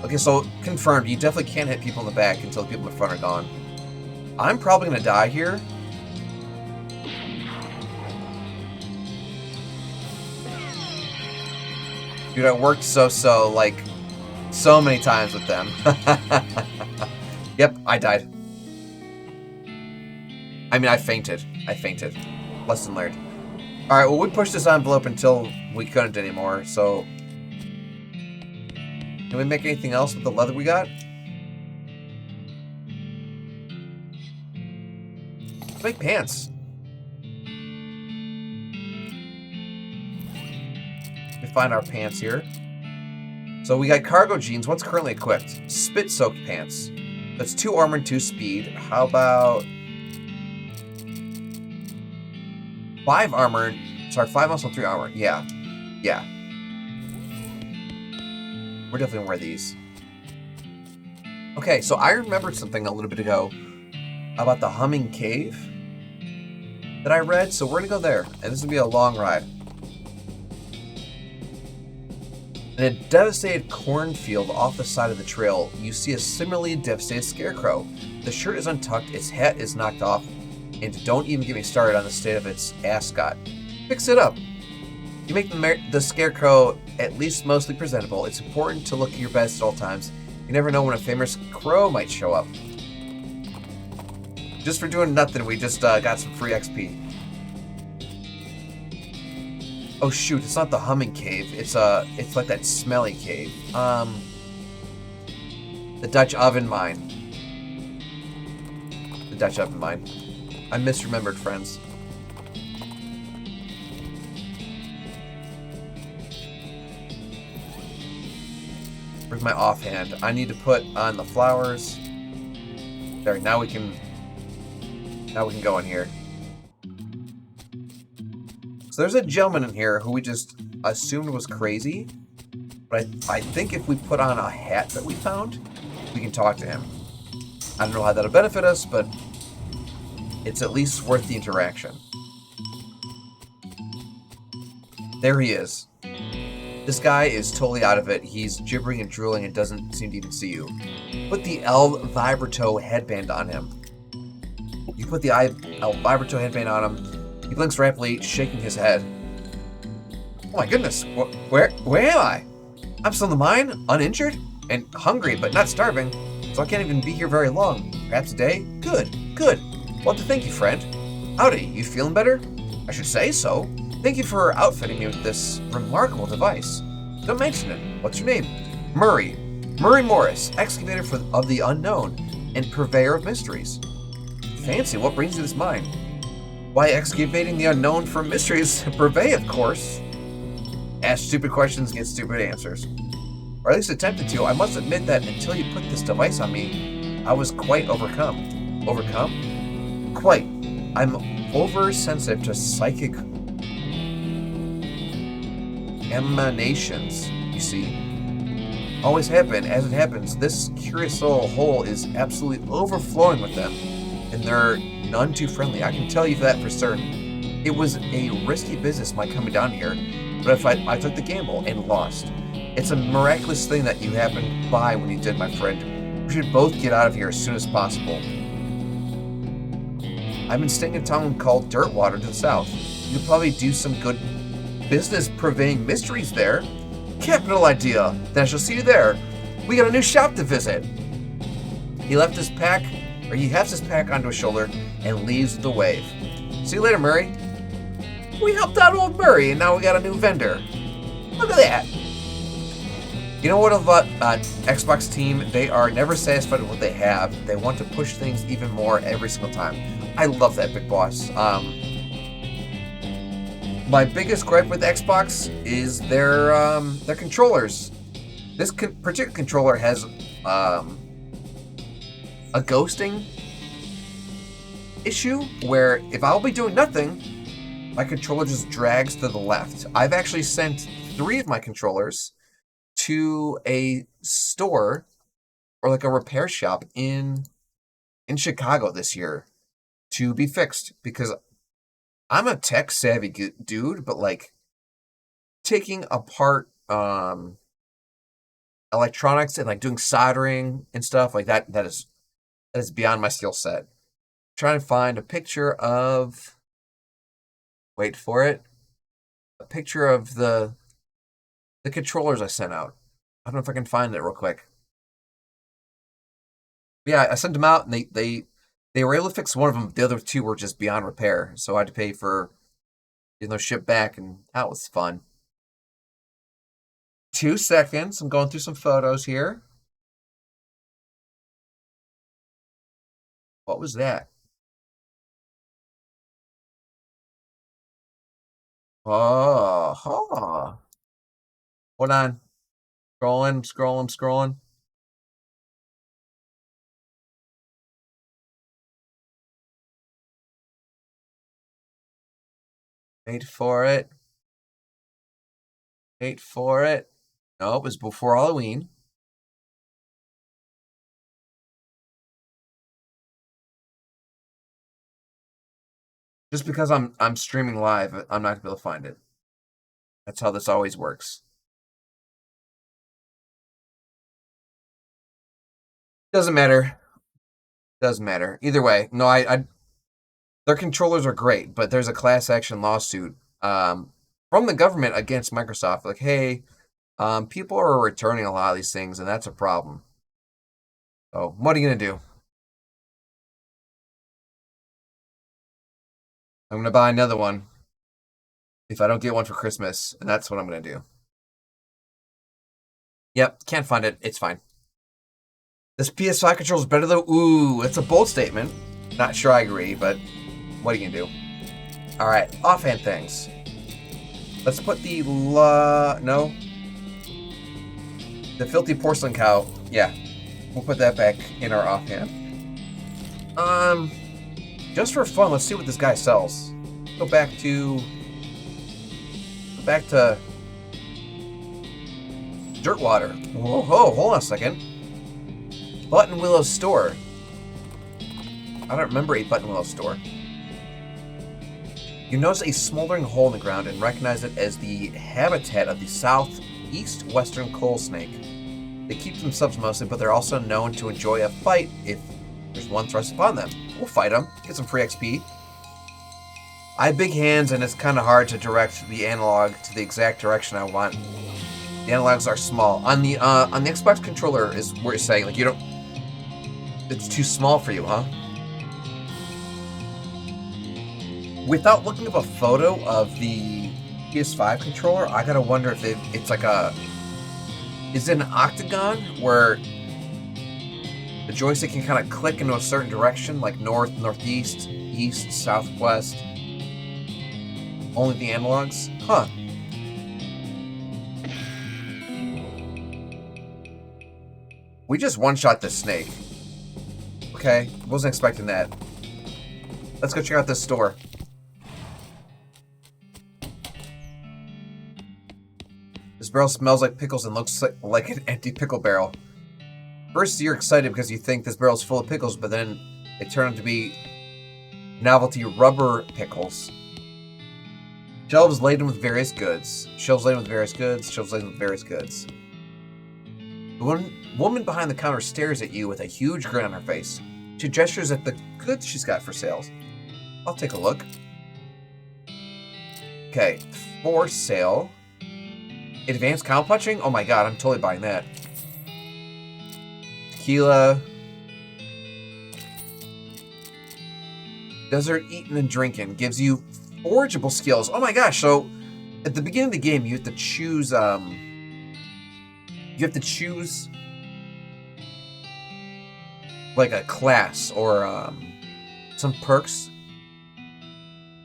Okay, so confirmed. You definitely can't hit people in the back until the people in front are gone. I'm probably going to die here. Dude, I worked so many times with them. Yep, I died. I mean, I fainted. Lesson learned. Alright, well, we pushed this envelope until we couldn't anymore, so... Can we make anything else with the leather we got? Let's make pants. Let me find our pants here. So we got cargo jeans. What's currently equipped? Spit-soaked pants. That's 2 armor and 2 speed. How about 5 armor? Sorry, 5 muscle, 3 armor. Yeah. We're definitely gonna wear these. Okay, so I remembered something a little bit ago about the humming cave that I read. So we're gonna go there, and this will be a long ride. In a devastated cornfield off the side of the trail, you see a similarly devastated scarecrow. The shirt is untucked, its hat is knocked off, and don't even get me started on the state of its ascot. Fix it up. You make the scarecrow at least mostly presentable. It's important to look your best at all times. You never know when a famous crow might show up. Just for doing nothing, we just got some free XP. Oh shoot, it's not the humming cave. It's like that smelly cave. The Dutch oven mine. The Dutch oven mine. I misremembered, friends. Where's my offhand? I need to put on the flowers. There, now we can go in here. So there's a gentleman in here who we just assumed was crazy. But I think if we put on a hat that we found, we can talk to him. I don't know how that'll benefit us, but it's at least worth the interaction. There he is. This guy is totally out of it. He's gibbering and drooling and doesn't seem to even see you. Put the El Vibrato headband on him. You put the El Vibrato headband on him. He blinks rapidly, shaking his head. Oh my goodness, where am I? I'm still in the mine, uninjured, and hungry, but not starving, so I can't even be here very long. Perhaps a day? Good. Want to thank you, friend. Howdy, you feeling better? I should say so. Thank you for outfitting me with this remarkable device. Don't mention it. What's your name? Murray. Murray Morris, excavator of the unknown and purveyor of mysteries. Fancy, what brings you to this mine? Why, excavating the unknown for mysteries purvey, of course. Ask stupid questions, get stupid answers. Or at least attempted to. I must admit that until you put this device on me, I was quite overcome. Overcome? Quite. I'm oversensitive to psychic emanations, you see. Always have been. As it happens, this curious little hole is absolutely overflowing with them, and they're none too friendly. I can tell you that for certain. It was a risky business my coming down here, but if I took the gamble and lost. It's a miraculous thing that you happened by when you did, my friend. We should both get out of here as soon as possible. I've been staying in a town called Dirtwater to the south. You could probably do some good business purveying mysteries there. Capital idea. Then I shall see you there. We got a new shop to visit. He hefts his pack onto his shoulder and leaves with a wave. See you later, Murray. We helped out old Murray, and now we got a new vendor. Look at that. You know what about Xbox team? They are never satisfied with what they have. They want to push things even more every single time. I love that, Big Boss. My biggest gripe with Xbox is their controllers. This particular controller has a ghosting issue where if I'll be doing nothing, my controller just drags to the left. I've actually sent 3 of my controllers to a store or like a repair shop in Chicago this year. to be fixed, because I'm a tech savvy dude, but like taking apart electronics and like doing soldering and stuff like that is beyond my skill set. Trying to find a picture of, wait for it, a picture of the controllers I sent out. I don't know if I can find it real quick. Yeah, I sent them out, and they were able to fix one of them. The other two were just beyond repair, so I had to pay for getting those shipped back, and that was fun. 2 seconds. I'm going through some photos here. What was that? Oh, huh. Hold on. Scrolling. Wait for it. No, it was before Halloween. Just because I'm streaming live, I'm not gonna be able to find it. That's how this always works. Doesn't matter. Either way, no, I their controllers are great, but there's a class action lawsuit from the government against Microsoft. Like, hey, people are returning a lot of these things, and that's a problem. So, what are you gonna do? I'm gonna buy another one if I don't get one for Christmas, and that's what I'm gonna do. Yep, can't find it. It's fine. This PS5 controller is better though. Ooh, it's a bold statement. Not sure I agree, but what are you gonna do? All right, offhand things. Let's put the the filthy porcelain cow. Yeah, we'll put that back in our offhand. Just for fun, let's see what this guy sells. Go back to Dirtwater. Whoa, hold on a second. Button Willow store. I don't remember a Button Willow store. You notice a smoldering hole in the ground and recognize it as the habitat of the southeast western coal snake. They keep themselves mostly, but they're also known to enjoy a fight if there's one thrust upon them. We'll fight them, get some free XP. I have big hands, and it's kind of hard to direct the analog to the exact direction I want. The analogs are small. On the Xbox controller is where it's saying, like, you don't... It's too small for you, huh? Without looking up a photo of the PS5 controller, I gotta wonder if it's like a... Is it an octagon where the joystick can kind of click into a certain direction, like north, northeast, east, southwest? Only the analogs? Huh. We just one-shot this snake. Okay, wasn't expecting that. Let's go check out this store. This barrel smells like pickles and looks like an empty pickle barrel. First, you're excited because you think this barrel's full of pickles, but then they turn out to be novelty rubber pickles. Shelves laden with various goods. The woman behind the counter stares at you with a huge grin on her face. She gestures at the goods she's got for sales. I'll take a look. Okay, for sale. Advanced cow punching? Oh my god, I'm totally buying that. Tequila. Desert eating and drinking gives you forageable skills. Oh my gosh, so at the beginning of the game you have to choose like a class or some perks,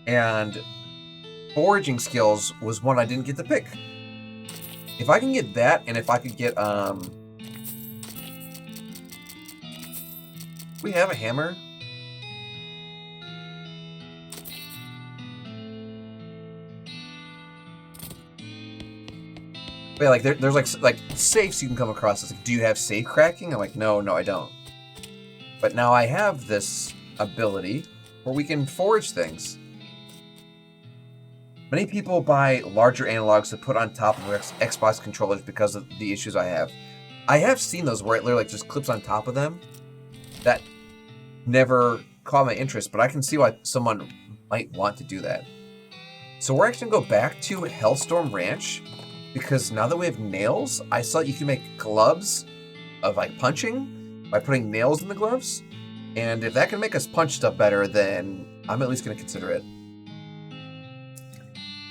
and foraging skills was one I didn't get to pick. If I can get that, and if I could get we have a hammer. But yeah, like there's like safes you can come across. It's like, do you have safe cracking? I'm like, no, I don't. But now I have this ability where we can forge things. Many people buy larger analogs to put on top of Xbox controllers because of the issues I have. I have seen those where it literally just clips on top of them. That never caught my interest, but I can see why someone might want to do that. So we're actually going to go back to Hellstorm Ranch, because now that we have nails, I saw you can make gloves of like punching by putting nails in the gloves. And if that can make us punch stuff better, then I'm at least going to consider it.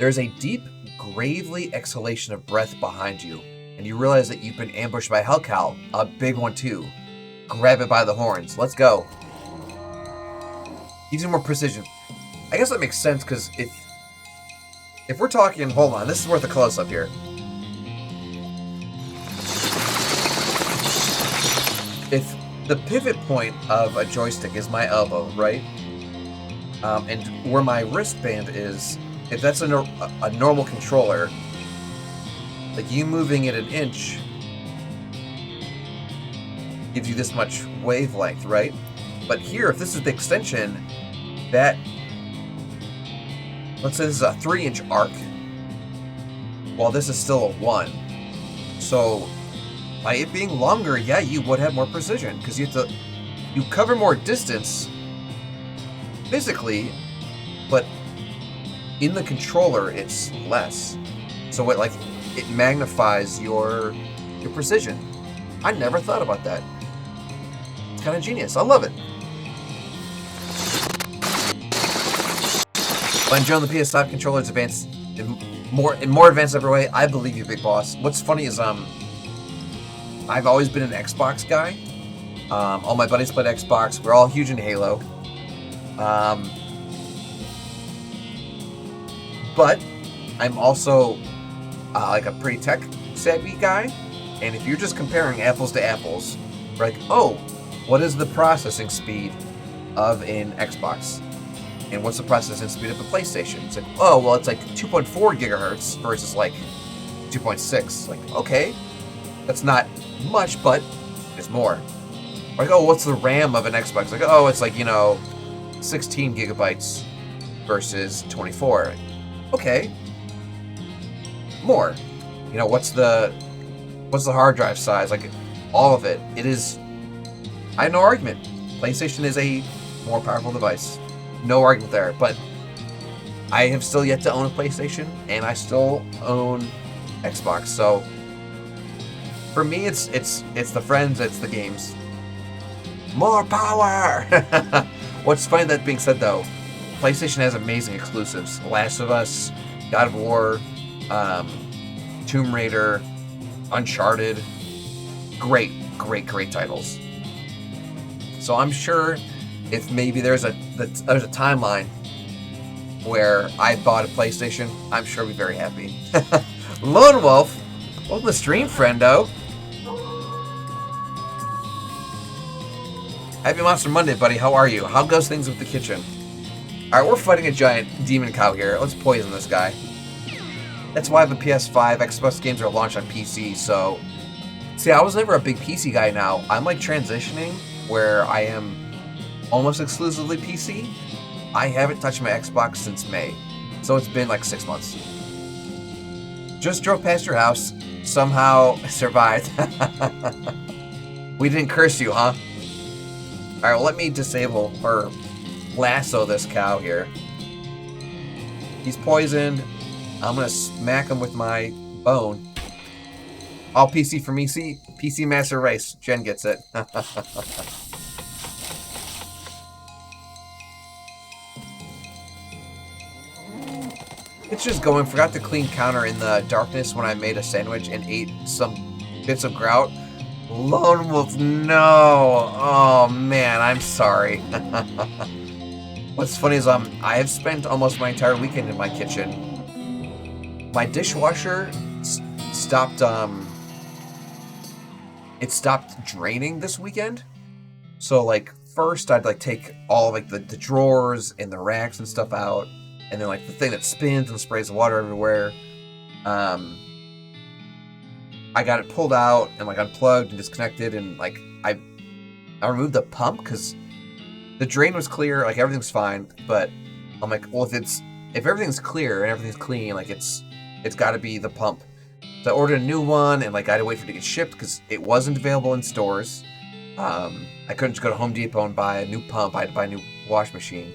There's a deep, gravely exhalation of breath behind you, and you realize that you've been ambushed by Hellcow, a big one too. Grab it by the horns. Let's go. Gives you more precision. I guess that makes sense, because if we're talking... Hold on, this is worth a close-up here. If the pivot point of a joystick is my elbow, right? And where my wristband is... If that's a normal controller, like you moving it an inch gives you this much wavelength, right? But here, if this is the extension, that, let's say this is a 3-inch arc, while this is still a 1. So by it being longer, yeah, you would have more precision, because you cover more distance physically, but in the controller, it's less. So it magnifies your precision. I never thought about that. It's kind of genius. I love it. By enjoying the PS5 controller's advanced in more advanced every way, I believe you, Big Boss. What's funny is I've always been an Xbox guy. All my buddies played Xbox. We're all huge in Halo. But I'm also like a pretty tech-savvy guy, and if you're just comparing apples to apples, we're like, oh, what is the processing speed of an Xbox? And what's the processing speed of a PlayStation? It's like, oh, well, it's like 2.4 gigahertz versus like 2.6. Like, okay, that's not much, but it's more. Like, oh, what's the RAM of an Xbox? Like, oh, it's like, 16 gigabytes versus 24. Okay, more. What's the hard drive size? Like, all of it. It is. I have no argument. PlayStation is a more powerful device. No argument there. But I have still yet to own a PlayStation, and I still own Xbox. So for me, it's the friends, it's the games. More power. What's funny, that being said, though, PlayStation has amazing exclusives. Last of Us, God of War, Tomb Raider, Uncharted. Great titles. So I'm sure if maybe there's a timeline where I bought a PlayStation, I'm sure I'll be very happy. Lone Wolf, welcome to the stream, friendo. Happy Monster Monday, buddy. How are you? How goes things with the kitchen? Alright, we're fighting a giant demon cow here. Let's poison this guy. That's why the PS5 Xbox games are launched on PC, so... See, I was never a big PC guy now. I'm like transitioning where I am almost exclusively PC. I haven't touched my Xbox since May, so it's been like 6 months. Just drove past your house. Somehow survived. We didn't curse you, huh? Alright, well, let me disable or lasso this cow here. He's poisoned. I'm gonna smack him with my bone. All PC for me. See, PC Master Race. Jen gets it. It's just going. Forgot to clean counter in the darkness when I made a sandwich and ate some bits of grout. Lone Wolf, no. Oh man, I'm sorry. What's funny is I have spent almost my entire weekend in my kitchen. My dishwasher stopped it stopped draining this weekend. So like first I'd like take all of like the drawers and the racks and stuff out, and then like the thing that spins and sprays water everywhere. I got it pulled out and like unplugged and disconnected, and like I removed the pump because The drain was clear, like everything's fine, but I'm like, well, if everything's clear and everything's clean, like it's got to be the pump. So I ordered a new one, and like I had to wait for it to get shipped because it wasn't available in stores. I couldn't just go to Home Depot and buy a new pump. I had to buy a new wash machine.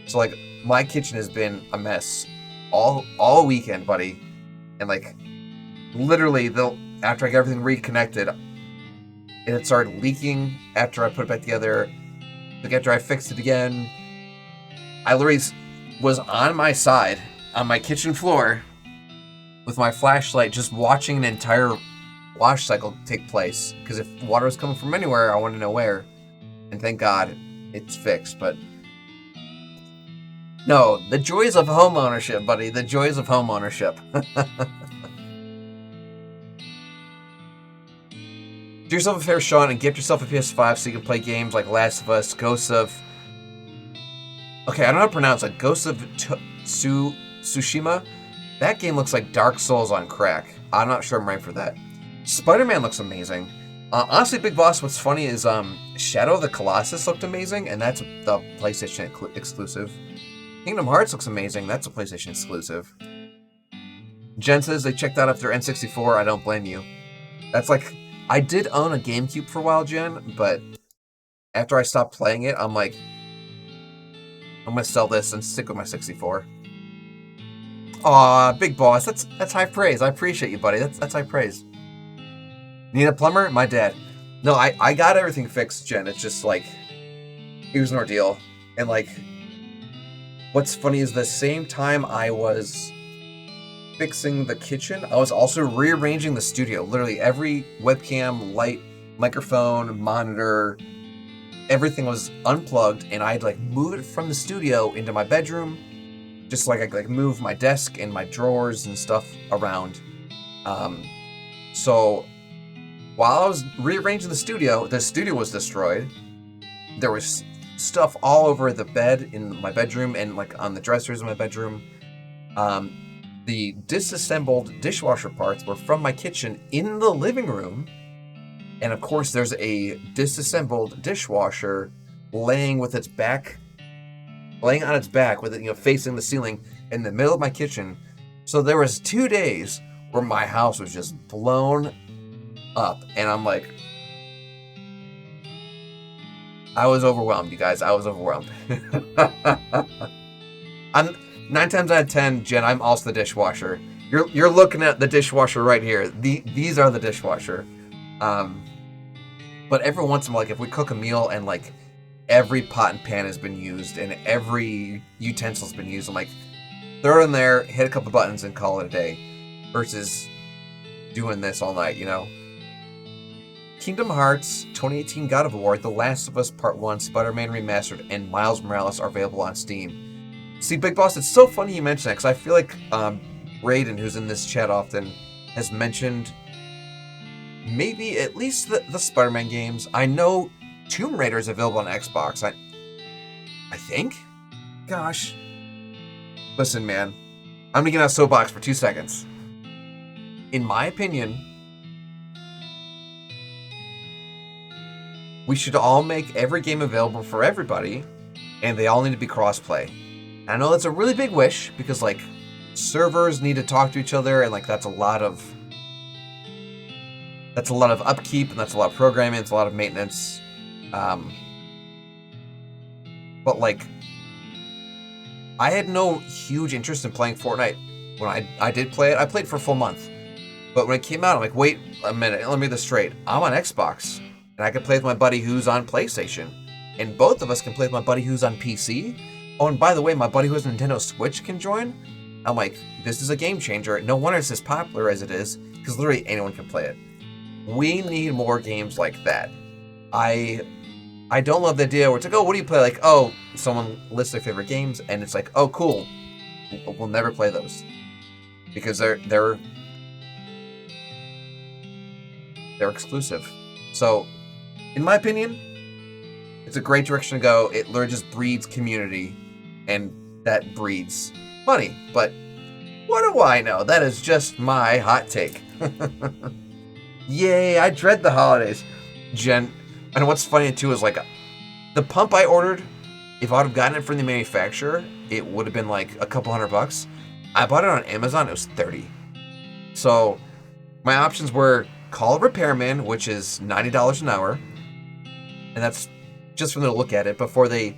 So like my kitchen has been a mess all weekend, buddy, and like literally after I got everything reconnected, it started leaking after I put it back together. Like after I fixed it again, I literally was on my side on my kitchen floor with my flashlight just watching an entire wash cycle take place, because if water was coming from anywhere, I wanted to know where. And thank God it's fixed. But no, the joys of home ownership, buddy, the joys of home ownership. Do yourself a favor, Sean, and gift yourself a PS5 so you can play games like Last of Us, Ghosts of... Okay, I don't know how to pronounce it. Ghosts of Tsushima? That game looks like Dark Souls on crack. I'm not sure I'm right for that. Spider-Man looks amazing. Honestly, Big Boss, what's funny is Shadow of the Colossus looked amazing, and that's the PlayStation exclusive. Kingdom Hearts looks amazing. That's a PlayStation exclusive. Jen says they checked out after N64. I don't blame you. That's like... I did own a GameCube for a while, Jen, but after I stopped playing it, I'm like, I'm gonna sell this and stick with my 64. Aw, Big Boss, that's high praise. I appreciate you, buddy. That's high praise. Need a plumber? My dad. No, I got everything fixed, Jen. It's just like, it was an ordeal. And like, what's funny is the same time I was fixing the kitchen, I was also rearranging the studio. Literally every webcam, light, microphone, monitor, everything was unplugged, and I'd like move it from the studio into my bedroom, just like I like move my desk and my drawers and stuff around. So while I was rearranging the studio was destroyed. There was stuff all over the bed in my bedroom and like on the dressers in my bedroom. The disassembled dishwasher parts were from my kitchen in the living room. And of course, there's a disassembled dishwasher laying on its back with it, facing the ceiling in the middle of my kitchen. So there was 2 days where my house was just blown up. And I'm like, I was overwhelmed, you guys. I was overwhelmed. I'm 9 times out of 10, Jen, I'm also the dishwasher. You're looking at the dishwasher right here. These are the dishwasher. But every once in a while, like if we cook a meal and like every pot and pan has been used and every utensil's been used, I'm like, throw it in there, hit a couple buttons, and call it a day. Versus doing this all night, Kingdom Hearts, 2018 God of War, The Last of Us Part 1, Spider-Man Remastered, and Miles Morales are available on Steam. See, Big Boss, it's so funny you mention that, because I feel like Raiden, who's in this chat often, has mentioned maybe at least the Spider-Man games. I know Tomb Raider is available on Xbox. I think? Gosh. Listen, man. I'm gonna get on a soapbox for 2 seconds. In my opinion, we should all make every game available for everybody, and they all need to be cross-play. I know that's a really big wish, because, like, servers need to talk to each other, and, like, that's a lot of upkeep, and that's a lot of programming, it's a lot of maintenance. But, like, I had no huge interest in playing Fortnite. When I did play it, I played for a full month. But when it came out, I'm like, wait a minute, let me get this straight. I'm on Xbox, and I can play with my buddy who's on PlayStation. And both of us can play with my buddy who's on PC. Oh, and by the way, my buddy who has a Nintendo Switch can join. I'm like, this is a game changer. No wonder it's as popular as it is, because literally anyone can play it. We need more games like that. I don't love the idea where it's like, oh, what do you play? Like, oh, someone lists their favorite games, and it's like, oh, cool. We'll never play those. Because they're exclusive. So, in my opinion, it's a great direction to go. It literally just breeds community, and that breeds money. But what do I know? That is just my hot take. Yay, I dread the holidays. Jen, and what's funny too is like, The pump I ordered, if I would have gotten it from the manufacturer, it would have been like a couple $100. I bought it on Amazon, it was $30. So my options were call a repairman, which is $90 an hour. And that's just for them to look at it before they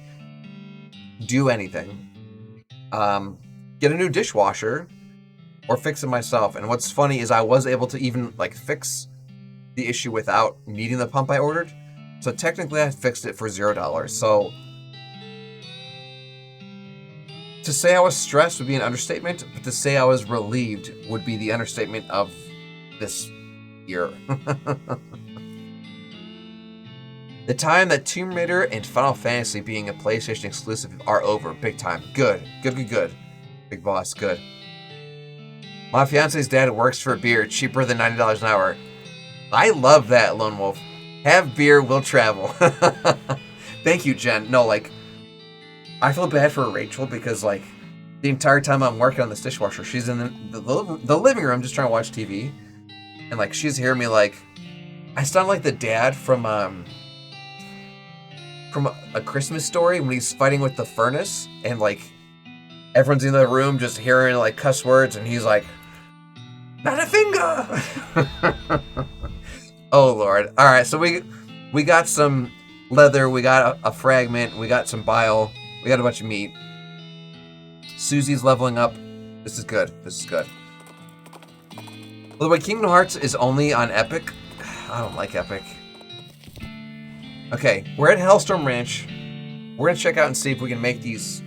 do anything. Get a new dishwasher or fix it myself. And what's funny is I was able to even like fix the issue without needing the pump I ordered. So technically I fixed it for $0. So to say I was stressed would be an understatement, but to say I was relieved would be the understatement of this year. The time that Tomb Raider and Final Fantasy being a PlayStation exclusive are over. Big time. Good. Good. Big boss. Good. My fiance's dad works for beer cheaper than $90 an hour. I love that, Lone Wolf. Have beer, we'll travel. Thank you, Jen. No, like, I feel bad for Rachel because, like, the entire time I'm working on this dishwasher, she's in the living room just trying to watch TV. And, like, she's hearing me, like, I sound like the dad from A Christmas Story when he's fighting with the furnace. And, like, everyone's in the room just hearing, like, cuss words. And he's like, not a finger! Oh, Lord. All right, so we got some leather. We got a fragment. We got some bile. We got a bunch of meat. Susie's leveling up. This is good. By the way, Kingdom Hearts is only on Epic. I don't like Epic. Okay, we're at Hellstorm Ranch. We're going to check out and see if we can make these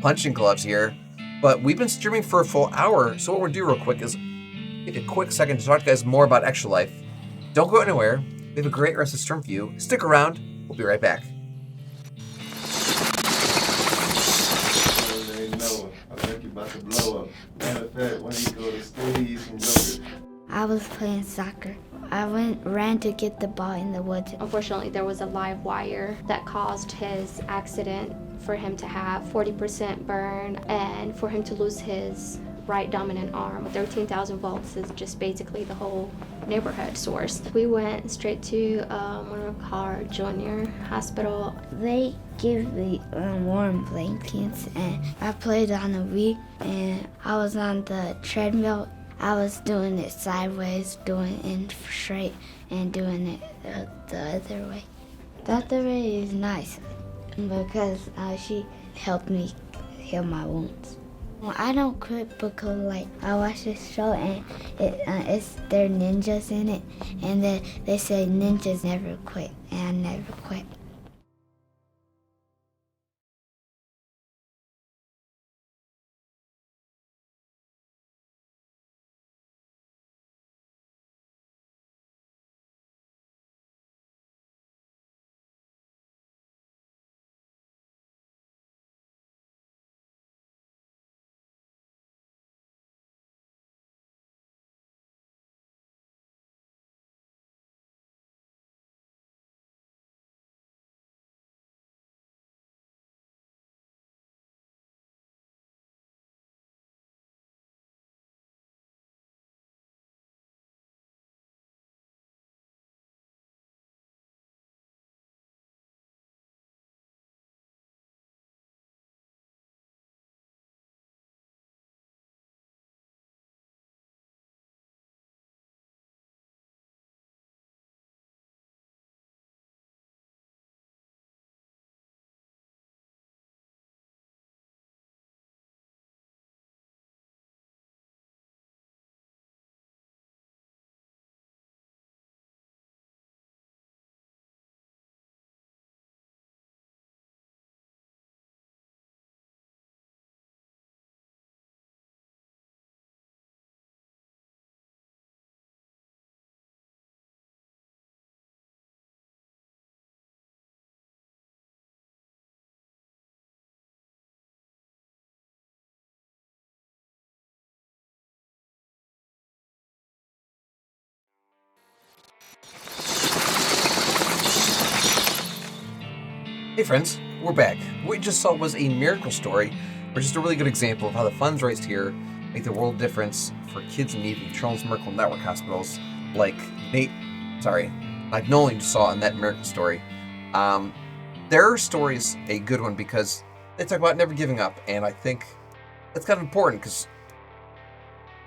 punching gloves here. But we've been streaming for a full hour, so what we'll do real quick is take a quick second to talk to you guys more about Extra Life. Don't go anywhere. We have a great rest of the stream for you. Stick around. We'll be right back. I was playing soccer. I ran to get the ball in the woods. Unfortunately, there was a live wire that caused his accident for him to have 40% burn and for him to lose his right dominant arm. 13,000 volts is just basically the whole neighborhood source. We went straight to Carr Junior Hospital. They give me warm blankets, and I played on the Wii, and I was on the treadmill. I was doing it sideways, doing it straight, and doing it the other way. The other way is nice because she helped me heal my wounds. Well, I don't quit because, like, I watched this show and they're ninjas in it, and they say ninjas never quit, and I never quit. Hey friends, we're back. What you just saw was a miracle story, or just a really good example of how the funds raised here make the world difference for kids in need from Children's Miracle Network hospitals, like Nolan just saw in that miracle story. Their story's a good one because they talk about never giving up, and I think that's kind of important because,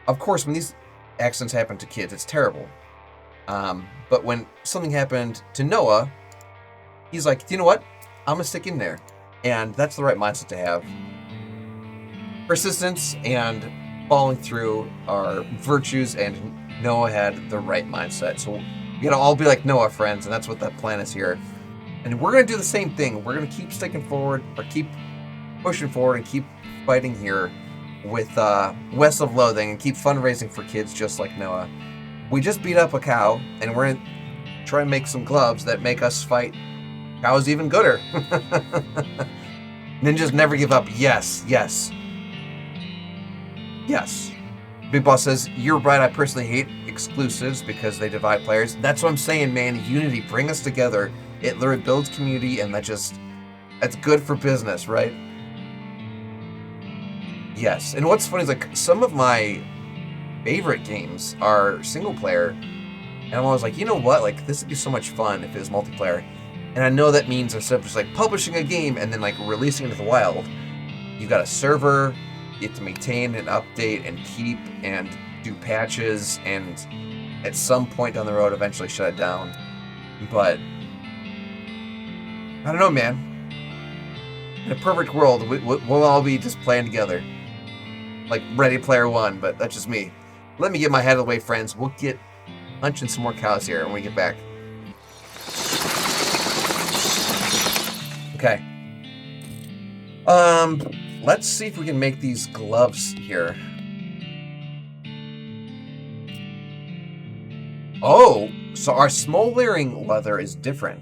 of course, when these accidents happen to kids, it's terrible. But when something happened to Noah, he's like, you know what? I'm gonna stick in there. And that's the right mindset to have. Persistence and following through are virtues, and Noah had the right mindset. So we gotta all be like Noah, friends, and that's what that plan is here. And we're gonna do the same thing. We're gonna keep sticking forward, or keep pushing forward, and keep fighting here with West of Loathing, and keep fundraising for kids just like Noah. We just beat up a cow, and we're gonna try and make some gloves that make us fight cows even gooder. Ninjas never give up. Yes, yes. Yes. Big Boss says, you're right, I personally hate exclusives because they divide players. That's what I'm saying, man. Unity, bring us together. It literally builds community, and that's good for business, right? Yes. And what's funny is, like, some of my favorite games are single player, and I'm always like, you know what? Like, this would be so much fun if it was multiplayer. And I know that means instead of just like publishing a game and then like releasing it into the wild, you got a server, you have to maintain and update and keep and do patches, and at some point down the road eventually shut it down. But I don't know, man. In a perfect world, we'll all be just playing together. Like Ready Player One, but that's just me. Let me get my head away, friends. We'll get hunching some more cows here when we get back. Okay. Let's see if we can make these gloves here. Oh, so our smoldering leather is different.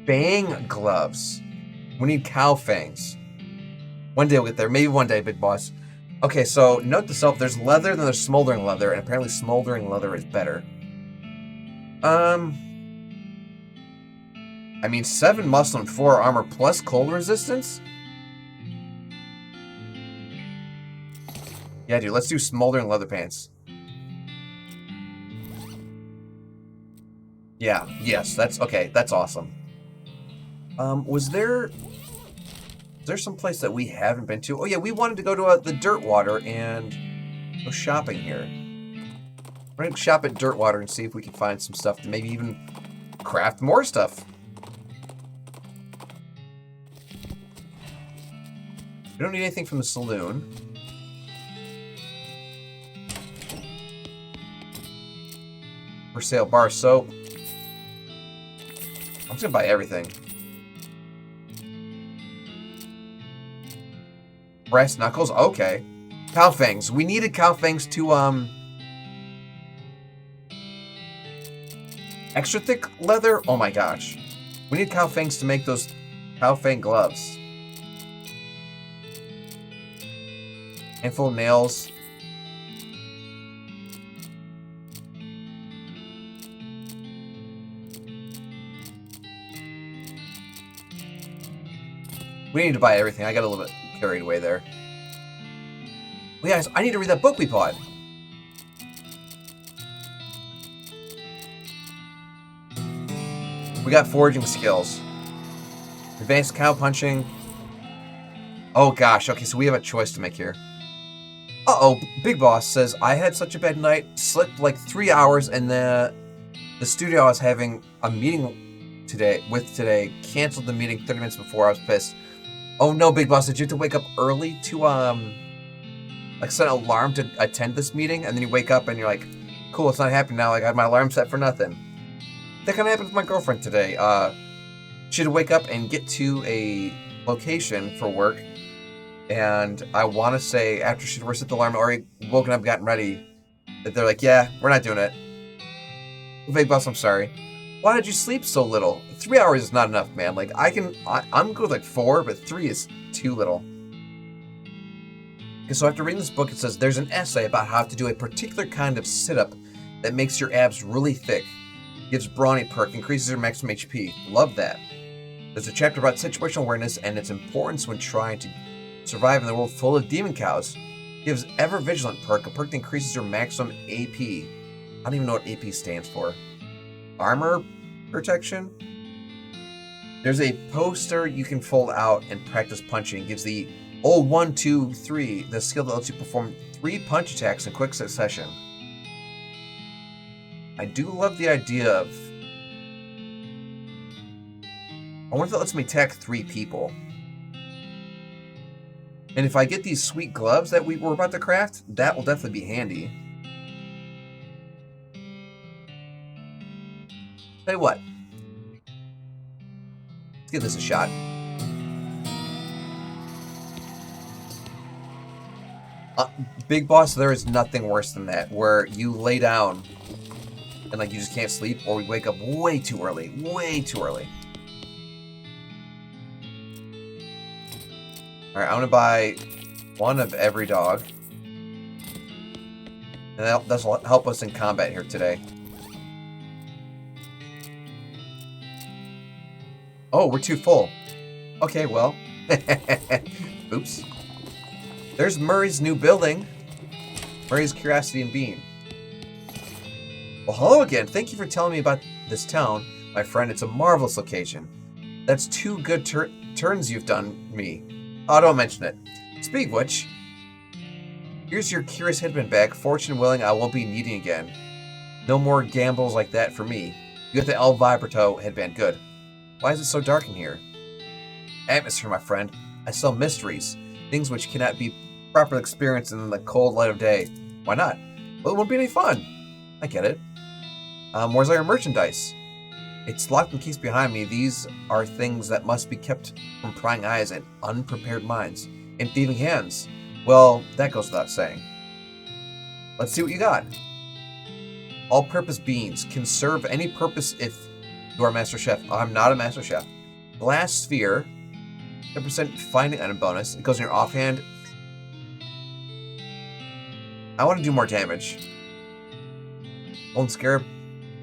Fang gloves. We need cow fangs. One day we'll get there. Maybe one day, Big Boss. Okay, so note to self, there's leather, then there's smoldering leather, and apparently smoldering leather is better. I mean, 7 muscle and 4 armor plus cold resistance? Yeah, dude, let's do smoldering leather pants. Yeah, yes, that's okay, that's awesome. Is there some place that we haven't been to? Oh yeah, we wanted to go to the Dirtwater and go shopping here. We're gonna shop at Dirtwater and see if we can find some stuff to maybe even craft more stuff. We don't need anything from the saloon. For sale, bar soap. I'm just gonna buy everything. Brass knuckles, okay. Cow fangs. We needed cow fangs to extra thick leather? Oh my gosh. We need cow fangs to make those cow fang gloves. Handful of nails. We need to buy everything. I got a little bit carried away there. Well, yeah, I need to read that book we bought. We got foraging skills. Advanced cow punching. Oh gosh, okay, so we have a choice to make here. Uh-oh, Big Boss says, I had such a bad night, slept like 3 hours, and the studio I was having a meeting today canceled the meeting 30 minutes before. I was pissed. Oh no, Big Boss, did you have to wake up early to like set an alarm to attend this meeting, and then you wake up and you're like, cool, it's not happening now, like I had my alarm set for nothing. That kind of happened with my girlfriend today. She had to wake up and get to a location for work, and I want to say after she'd set the alarm, already woken up, gotten ready, that they're like, yeah, we're not doing it. Big Boss, I'm sorry. Why did you sleep so little? 3 hours is not enough, man. Like, I'm good with like 4, but 3 is too little. Okay, so after reading this book, it says there's an essay about how to do a particular kind of sit-up that makes your abs really thick. Gives brawny perk, increases your maximum HP. Love that. There's a chapter about situational awareness and its importance when trying to survive in the world full of demon cows. Gives ever vigilant perk, a perk that increases your maximum AP. don't even know what AP stands for. Armor protection? There's a poster you can fold out and practice punching. It gives the old 1, 2, 3, the skill that lets you perform 3 punch attacks in quick succession. I do love the idea of... I wonder if that lets me attack 3 people. And if I get these sweet gloves that we're about to craft, that will definitely be handy. Tell you what. Let's give this a shot. Big Boss, there is nothing worse than that, where you lay down and like you just can't sleep, or we wake up way too early. Way too early. Alright, I'm gonna buy 1 of every dog. And that'll help us in combat here today. Oh, we're too full. Okay, well. Oops. There's Murray's new building. Murray's Curiosity and Bean. Well, hello again. Thank you for telling me about this town, my friend. It's a marvelous location. That's 2 good turns you've done me. Oh, don't mention it. Speaking of which, here's your curious headband back. Fortune willing, I won't be needing again. No more gambles like that for me. You got the El Vibrato headband. Good. Why is it so dark in here? Atmosphere, my friend. I sell mysteries. Things which cannot be properly experienced in the cold light of day. Why not? Well, it won't be any fun. I get it. Where's all your merchandise? It's locked in keys behind me. These are things that must be kept from prying eyes and unprepared minds. In thieving hands. Well, that goes without saying. Let's see what you got. All-purpose beans. Can serve any purpose if you are a master chef. I'm not a master chef. Glass sphere. 10% finding item bonus. It goes in your offhand. I want to do more damage. Golden scarab.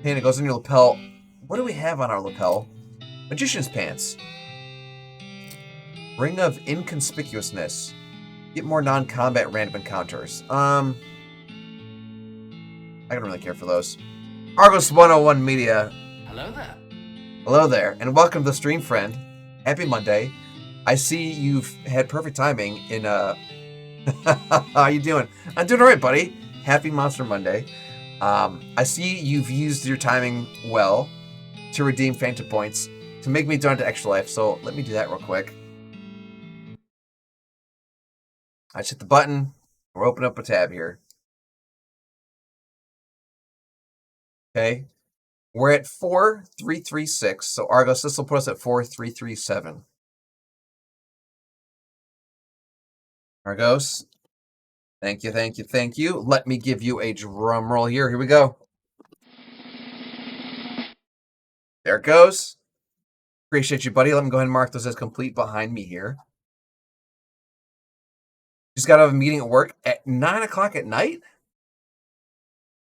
Pain. It goes in your lapel. What do we have on our lapel? Magician's pants. Ring of inconspicuousness. Get more non-combat random encounters. I don't really care for those. Argos 101 Media. Hello there. Hello there, and welcome to the stream, friend. Happy Monday. I see you've had perfect timing in how you doing? I'm doing alright, buddy. Happy Monster Monday. I see you've used your timing well to redeem Phantom Points to make me turn to extra life, so let me do that real quick. I just hit the button. We're opening up a tab here. Okay. We're at 4336, so Argos, this will put us at 4337. Argos, thank you, thank you, thank you. Let me give you a drum roll here. Here we go. There it goes. Appreciate you, buddy. Let me go ahead and mark those as complete behind me here. Just got out of a meeting at work at 9 o'clock at night?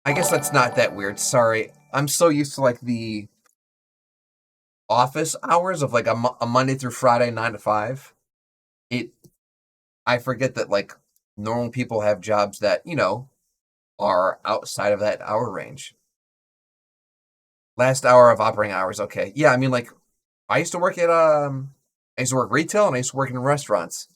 I guess that's not that weird. Sorry. I'm so used to like the office hours of like a Monday through Friday, 9 to 5. I forget that like normal people have jobs that, you know, are outside of that hour range. Last hour of operating hours. Okay. Yeah, I mean, like, I used to work at, I used to work retail and I used to work in restaurants.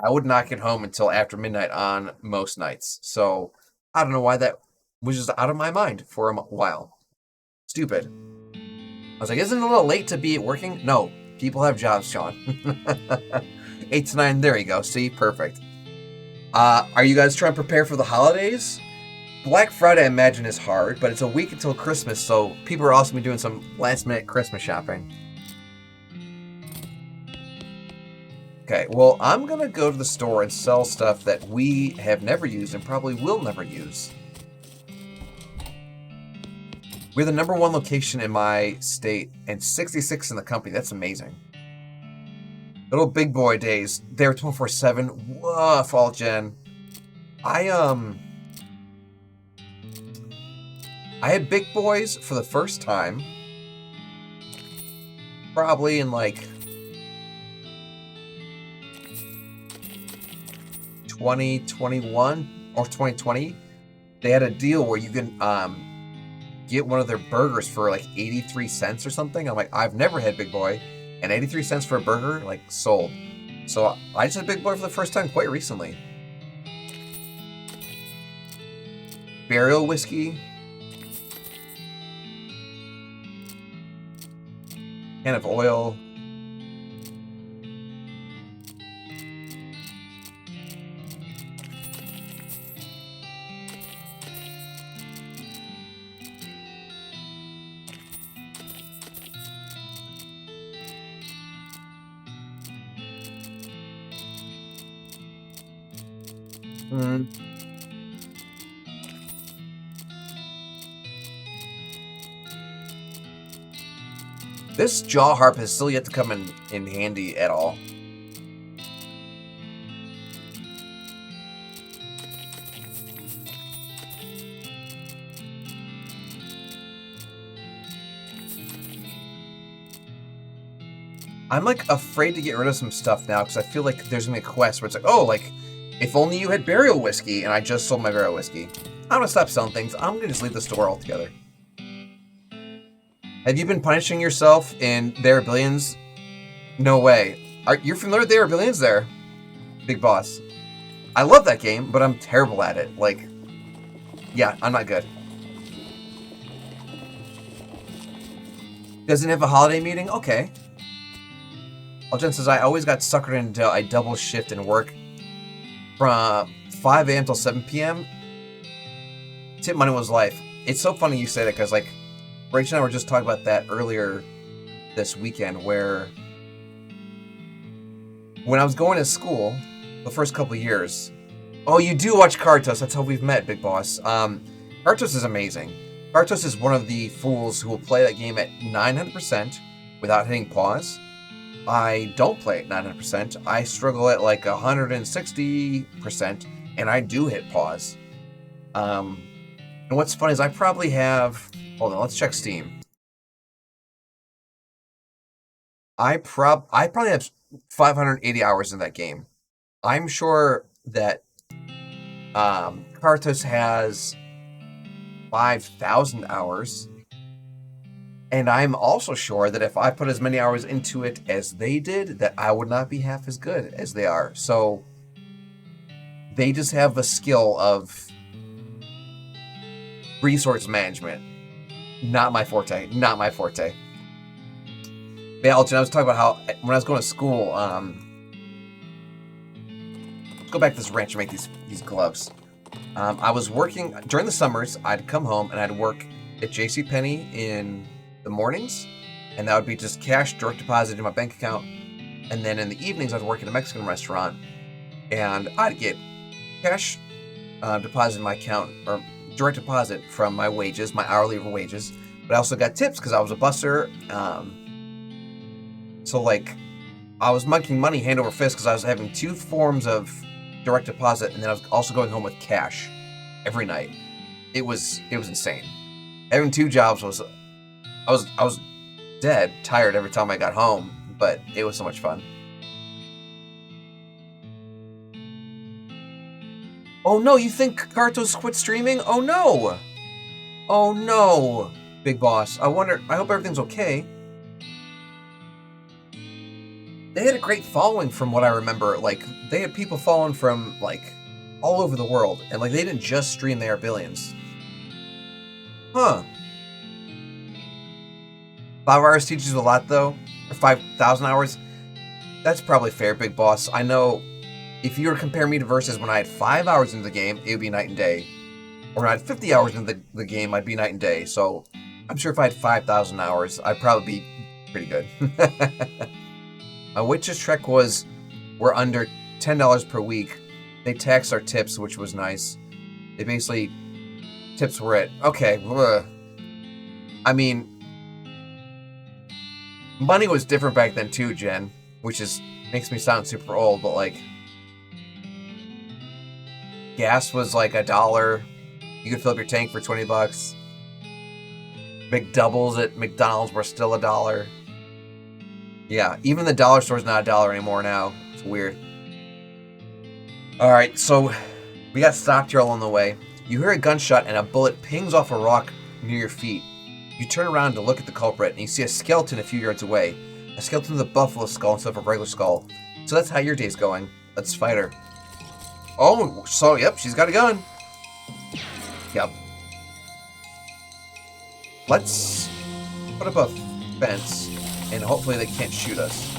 I would not get home until after midnight on most nights. So I don't know why that was just out of my mind for a while. Stupid. I was like, isn't it a little late to be working? No, people have jobs, Sean. 8 to 9, there you go. See, perfect. Are you guys trying to prepare for the holidays? Black Friday, I imagine, is hard, but it's a week until Christmas, so people are also going to be doing some last-minute Christmas shopping. Okay, well, I'm going to go to the store and sell stuff that we have never used and probably will never use. We're the #1 location in my state and 66 in the company. That's amazing. Little big boy days. They're 24/7. Woof, all gen. I had big boys for the first time. Probably in like 2021 or 2020. They had a deal where you can get one of their burgers for like 83 cents or something. I'm like, I've never had Big Boy, and 83 cents for a burger, like, sold. So I just had Big Boy for the first time quite recently. Burial whiskey. Can of oil. This jaw harp has still yet to come in handy at all. I'm like afraid to get rid of some stuff now because I feel like there's gonna be a quest where it's like, oh, like, if only you had burial whiskey, and I just sold my burial whiskey. I'm gonna stop selling things. I'm gonna just leave the store altogether. Have you been punishing yourself in There Are Billions? No way. You're familiar with There Are Billions there, Big Boss? I love that game, but I'm terrible at it. Like, yeah, I'm not good. Doesn't have a holiday meeting? Okay. Aljen says, I always got suckered into a double shift and work from 5 a.m. till 7 p.m. Tip money was life. It's so funny you say that because, like, Rachel and I were just talking about that earlier this weekend where when I was going to school the first couple of years... Oh, you do watch Kartos. That's how we've met, Big Boss. Kartos is amazing. Kartos is one of the fools who will play that game at 900% without hitting pause. I don't play at 900%. I struggle at like 160%, and I do hit pause. And what's funny is I probably have... Hold on, let's check Steam. I probably have 580 hours in that game. I'm sure that Kartos has 5,000 hours. And I'm also sure that if I put as many hours into it as they did, that I would not be half as good as they are. So they just have a skill of resource management. Not my forte. Not my forte. Yeah, Alton, I was talking about how when I was going to school, let's go back to this ranch and make these gloves. I was working during the summers. I'd come home and I'd work at JCPenney in the mornings, and that would be just cash direct deposit in my bank account. And then in the evenings, I'd work at a Mexican restaurant, and I'd get cash deposit in my account, or direct deposit from my wages, my hourly wages. But I also got tips because I was a busser. So like, I was making money hand over fist because I was having 2 forms of direct deposit, and then I was also going home with cash every night. It was insane. Having 2 jobs was, I was dead tired every time I got home, but it was so much fun. Oh no, you think Kartos quit streaming? Oh no! Oh no, Big Boss. I hope everything's okay. They had a great following from what I remember. Like, they had people following from, like, all over the world. And, like, they didn't just stream There Are Billions. Huh. 5 hours teaches a lot, though. Or 5,000 hours. That's probably fair, Big Boss. I know if you were to compare me to Versus when I had 5 hours into the game, it would be night and day. Or when I had 50 hours into the game, I'd be night and day. So, I'm sure if I had 5,000 hours, I'd probably be pretty good. My Witch's Trek were under $10 per week. They taxed our tips, which was nice. They basically, tips were at, okay, I mean, money was different back then too, Jen, which makes me sound super old, but like, gas was like $1. You could fill up your tank for $20. McDoubles at McDonald's were still $1. Yeah, even the dollar store's not $1 anymore now. It's weird. Alright, so we got stopped here along the way. You hear a gunshot and a bullet pings off a rock near your feet. You turn around to look at the culprit, and you see a skeleton a few yards away. A skeleton with a buffalo skull instead of a regular skull. So that's how your day's going. Let's fight her. Oh, so, yep, she's got a gun. Yep. Let's put up a fence, and hopefully they can't shoot us.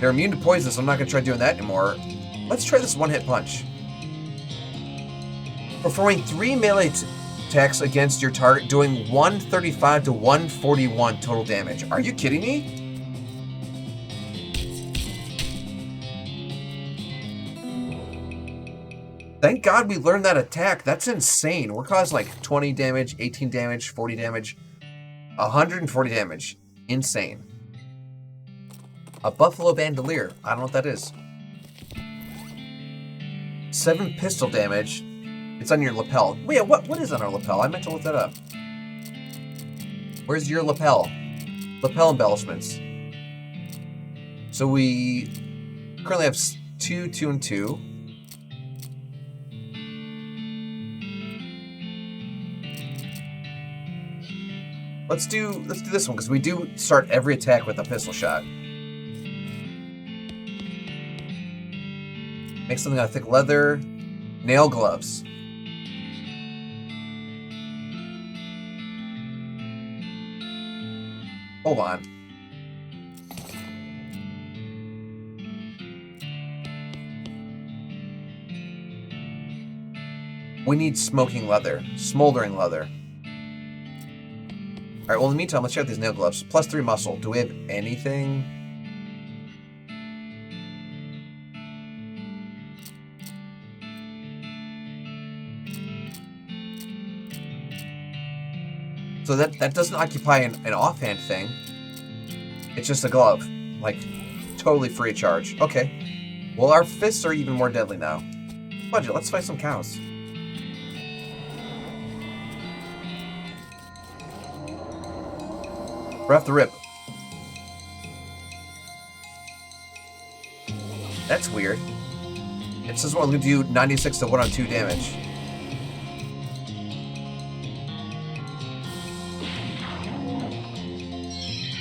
They're immune to poison, so I'm not going to try doing that anymore. Let's try this one-hit punch. Performing 3 melee attacks against your target, doing 135 to 141 total damage. Are you kidding me? Thank God we learned that attack. That's insane. We're causing like 20 damage, 18 damage, 40 damage, 140 damage. Insane. A buffalo bandolier. I don't know what that is. 7 pistol damage. It's on your lapel. Wait, what is on our lapel? I meant to look that up. Where's your lapel? Lapel embellishments. So we currently have 2, 2, and 2. Let's do this one, because we do start every attack with a pistol shot. Make something out of thick leather. Nail gloves. Hold on. We need smoking leather. Smoldering leather. Alright, well in the meantime, let's check these nail gloves. Plus 3 muscle. Do we have anything? So that doesn't occupy an offhand thing. It's just a glove. Like, totally free of charge. Okay. Well, our fists are even more deadly now. Budget, let's fight some cows. We're off the rip. That's weird. It says we're going to do 96 to 102 damage.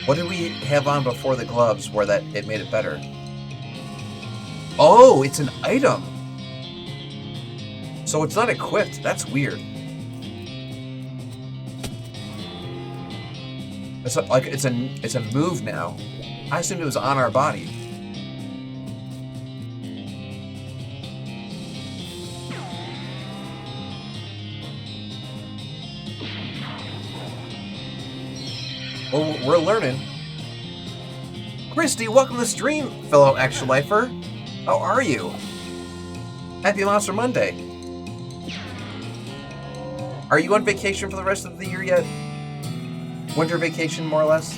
What did we have on before the gloves where it made it better? Oh, it's an item. So it's not equipped. That's weird. It's like it's a move now. I assumed it was on our body. Well, we're learning. Christy, welcome to the stream, fellow Extra Lifer. How are you? Happy Monster Monday. Are you on vacation for the rest of the year yet? Winter vacation, more or less?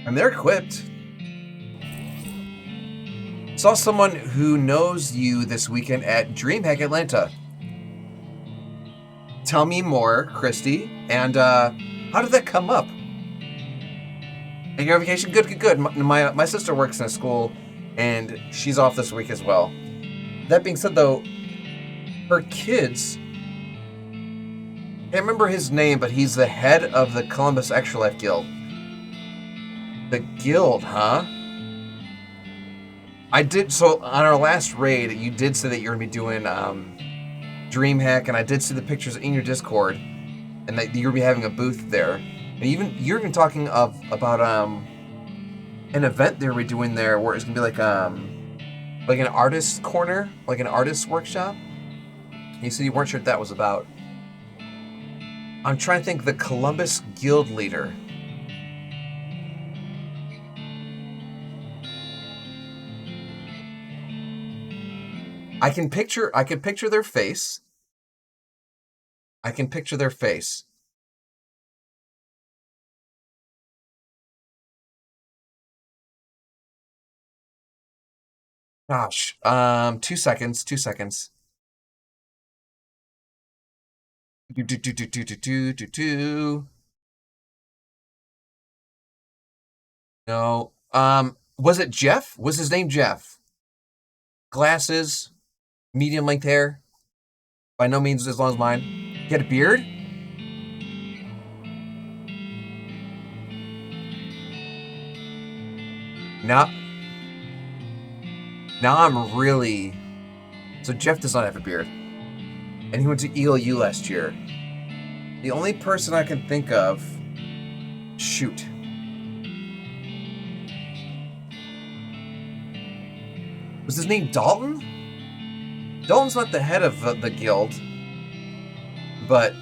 And they're equipped. Saw someone who knows you this weekend at DreamHack Atlanta. Tell me more, Christy. And how did that come up? And your vacation? Good, good, good. My sister works in a school, and she's off this week as well. That being said, though, her kids... I can't remember his name, but he's the head of the Columbus Extra Life Guild. The guild, huh? So on our last raid, you did say that you're going to be doing DreamHack, and I did see the pictures in your Discord, and that you're going to be having a booth there. And you're even talking about an event they're going to be doing there where it's going to be like an artist corner, like an artist workshop. And you said you weren't sure what that was about. I'm trying to think. The Columbus Guild leader. I can picture their face. I can picture their face. Gosh. 2 seconds. 2 seconds. No. Was it Jeff? Was his name Jeff? Glasses, medium length hair. By no means as long as mine. He had a beard? Now I'm really... So Jeff does not have a beard. And he went to ELU last year. The only person I can think of... Shoot. Was his name Dalton? Dalton's not the head of the guild. But...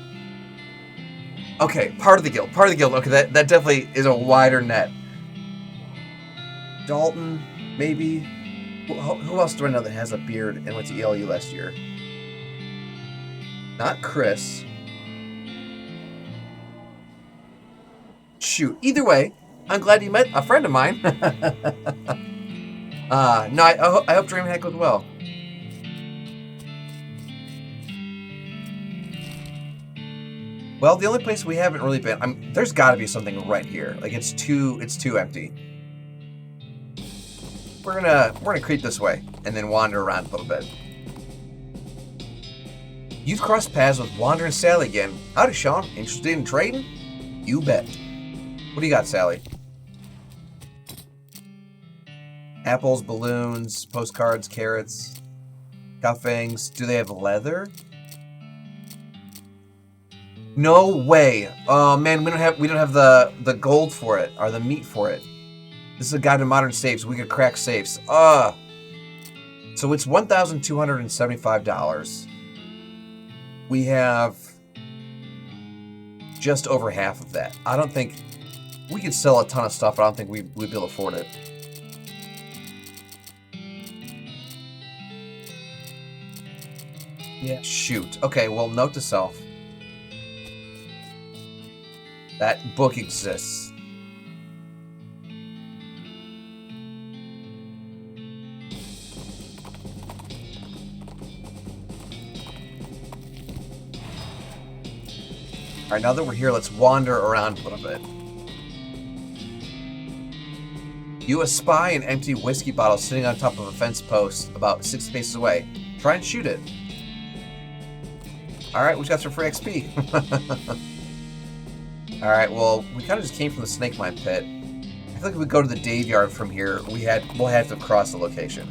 Okay, part of the guild. Okay, that definitely is a wider net. Dalton, maybe. Who else do I know that has a beard and went to ELU last year? Not Chris. Shoot. Either way, I'm glad you met a friend of mine. No, I hope DreamHack goes well. Well, the only place we haven't really been, there's got to be something right here. Like it's too empty. We're gonna creep this way and then wander around a little bit. You've crossed paths with Wander and Sally again. Howdy, Sean. Interested in trading? You bet. What do you got, Sally? Apples, balloons, postcards, carrots, cuffings. Do they have leather? No way. Oh man, we don't have the gold for it or the meat for it. This is a guide to modern safes. We could crack safes. So it's $1,275. We have just over half of that. I don't think we could sell a ton of stuff, but I don't think we'd be able to afford it. Yeah, shoot. Okay, well, note to self. That book exists. Alright, now that we're here, let's wander around a little bit. You espy an empty whiskey bottle sitting on top of a fence post about 6 paces away. Try and shoot it. Alright, we got some free XP. Alright, well, we kind of just came from the snake mine pit. I feel like if we go to the Dave Yard from here, we'll have to cross the location.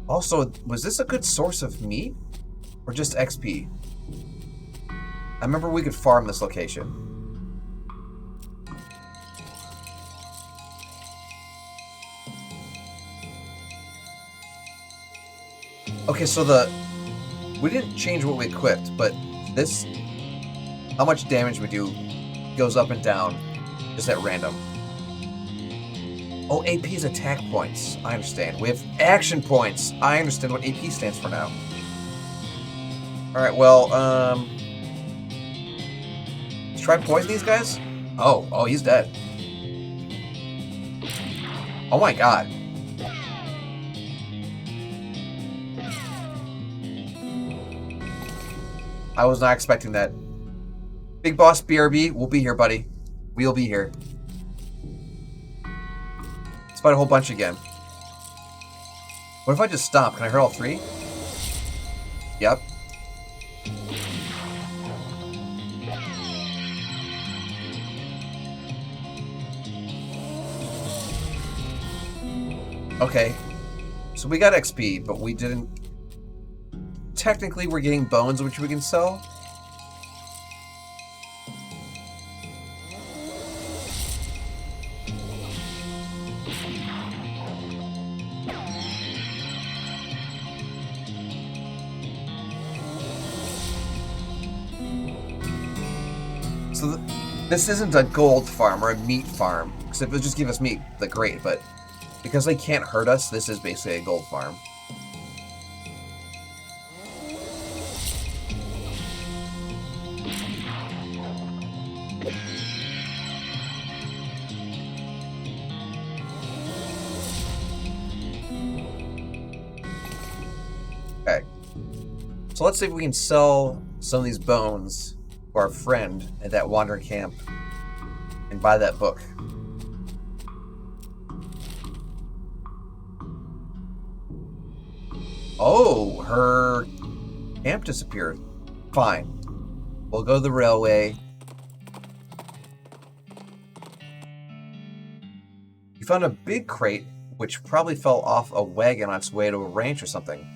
Also, was this a good source of meat? Or just XP? I remember we could farm this location. Okay, so we didn't change what we equipped, but this, how much damage we do goes up and down, just at random. Oh, AP is attack points. I understand. We have action points. I understand what AP stands for now. Alright, well, let's try poison these guys? Oh, he's dead. Oh my god. I was not expecting that. Big Boss BRB, we'll be here, buddy. We'll be here. Let's fight a whole bunch again. What if I just stop? Can I hurt all three? Yep. Okay. So we got XP, but we didn't... Technically, we're getting bones, which we can sell. So this isn't a gold farm or a meat farm. Because if it would just give us meat, then great. But because they can't hurt us, this is basically a gold farm. Okay. So let's see if we can sell some of these bones to our friend at that wandering camp and buy that book. Oh, her camp disappeared. Fine. We'll go to the railway. You found a big crate, which probably fell off a wagon on its way to a ranch or something.